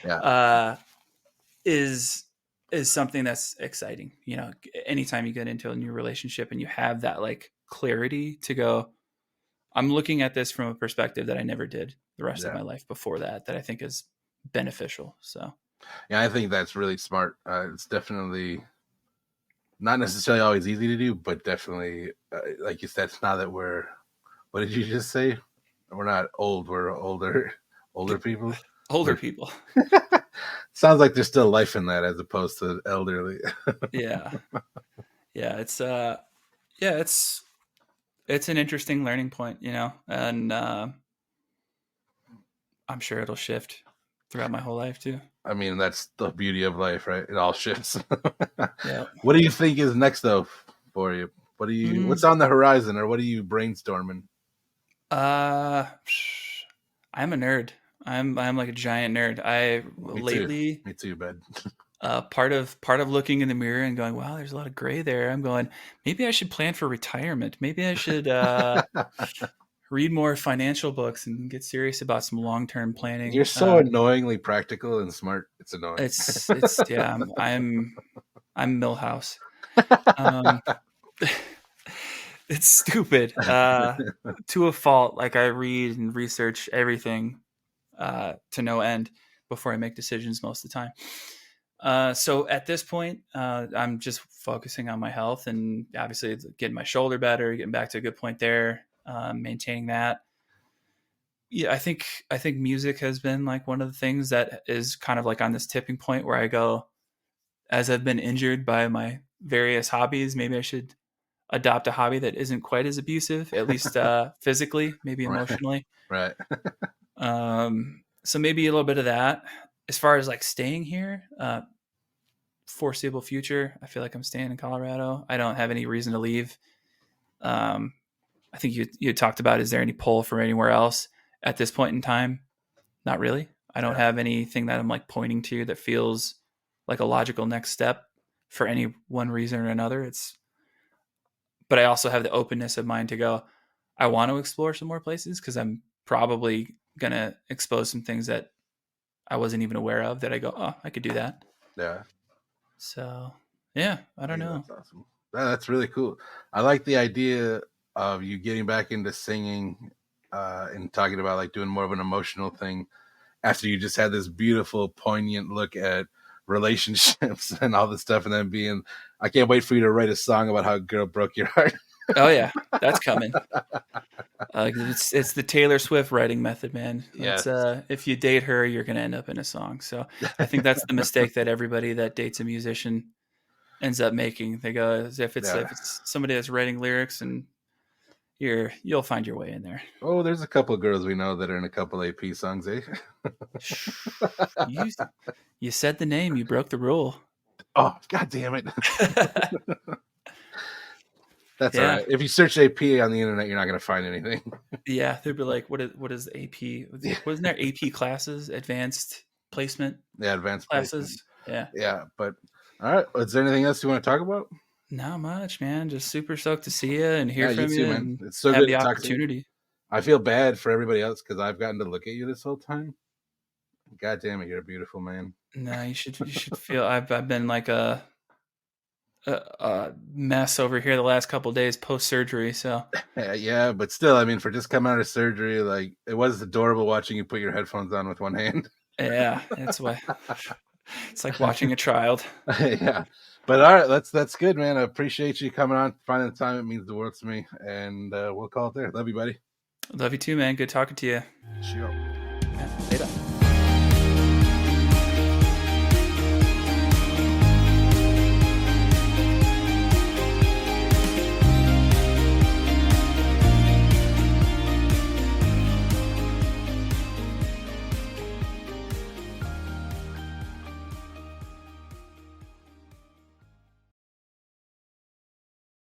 Yeah, uh, is is something that's exciting. Anytime you get into a new relationship and you have that like clarity to go, I'm looking at this from a perspective that I never did the rest of yeah, my life before that I think is beneficial. So yeah. I think that's really smart. It's definitely not necessarily always easy to do, but definitely, like you said, it's now that we're. What did you just say? We're not old. We're older. Older people. older We're people, sounds like there's still life in that as opposed to elderly. yeah, yeah, yeah, it's an interesting learning point, and I'm sure it'll shift throughout my whole life too. I mean, that's the beauty of life, right? It all shifts. Yeah. What do you think is next though for you? What's Mm, on the horizon, or what are you brainstorming? uh, I'm a nerd. I'm like a giant nerd. I Me too. lately Me too, bud. part of looking in the mirror and going, wow, there's a lot of gray there. I'm going, maybe I should plan for retirement. Maybe I should read more financial books and get serious about some long term You're planning. so annoyingly practical and smart. It's annoying. It's yeah. I'm Millhouse. Um, it's stupid to a fault. Like I read and research everything to no end before I make decisions most of the time. So at this point, I'm just focusing on my health and obviously getting my shoulder better, getting back to a good point there, maintaining that. Yeah, I think music has been like one of the things that is kind of like on this tipping point where I go, as I've been injured by my various hobbies, maybe I should adopt a hobby that isn't quite as abusive, at least physically, maybe Right. emotionally. Right. So maybe a little bit of that. As far as like staying here, foreseeable future, I feel like I'm staying in Colorado. I don't have any reason to leave. Um, I think you talked about, is there any pull from anywhere else at this point in time? Not really. I don't Yeah. have anything that I'm like pointing to that feels like a logical next step for any one reason or another. But I also have the openness of mind to go, I want to explore some more places because I'm probably going to expose some things that I wasn't even aware of that I go, oh, I could do that. Yeah. So, yeah, I don't Hey, know. that's awesome. That's really cool. I like the idea of you getting back into singing and talking about like doing more of an emotional thing after you just had this beautiful, poignant look at relationships and all this stuff, and then being, I can't wait for you to write a song about how a girl broke your heart. Oh, yeah, that's coming. It's the Taylor Swift writing method, man. That's Yes. if you date her, you're gonna end up in a song. So I think that's the mistake that everybody that dates a musician ends up making. They go, as if it's Yeah. if it's somebody that's writing lyrics, and you'll find your way in there. Oh, there's a couple of girls we know that are in a couple AP songs, eh? You you said the name, you broke the rule. Oh, god damn it. That's all Yeah, right. If you search AP on the internet, you're not going to find anything. yeah. They'd be like, what is AP? Yeah. Wasn't there AP classes, advanced placement Yeah, advanced placement. classes? Yeah. Yeah, but all right. Is there anything else you want to talk about? Not much, man. Just super stoked to see you and hear Yeah, you from too, you man. and It's so have good the to talk to you. opportunity. I feel bad for everybody else because I've gotten to look at you this whole time. God damn it, you're a beautiful man. No, you should feel I've been like a mess over here the last couple of days post surgery. So Yeah, but still, I mean, for just coming out of surgery, like it was adorable watching you put your headphones on with one hand. yeah, it's like watching a child. Yeah, but all right, that's good, man. I appreciate you coming on, finding the time. It means the world to me, and we'll call it there. Love you, buddy. Love you too, man. Good talking to you. Sure. Yeah, later.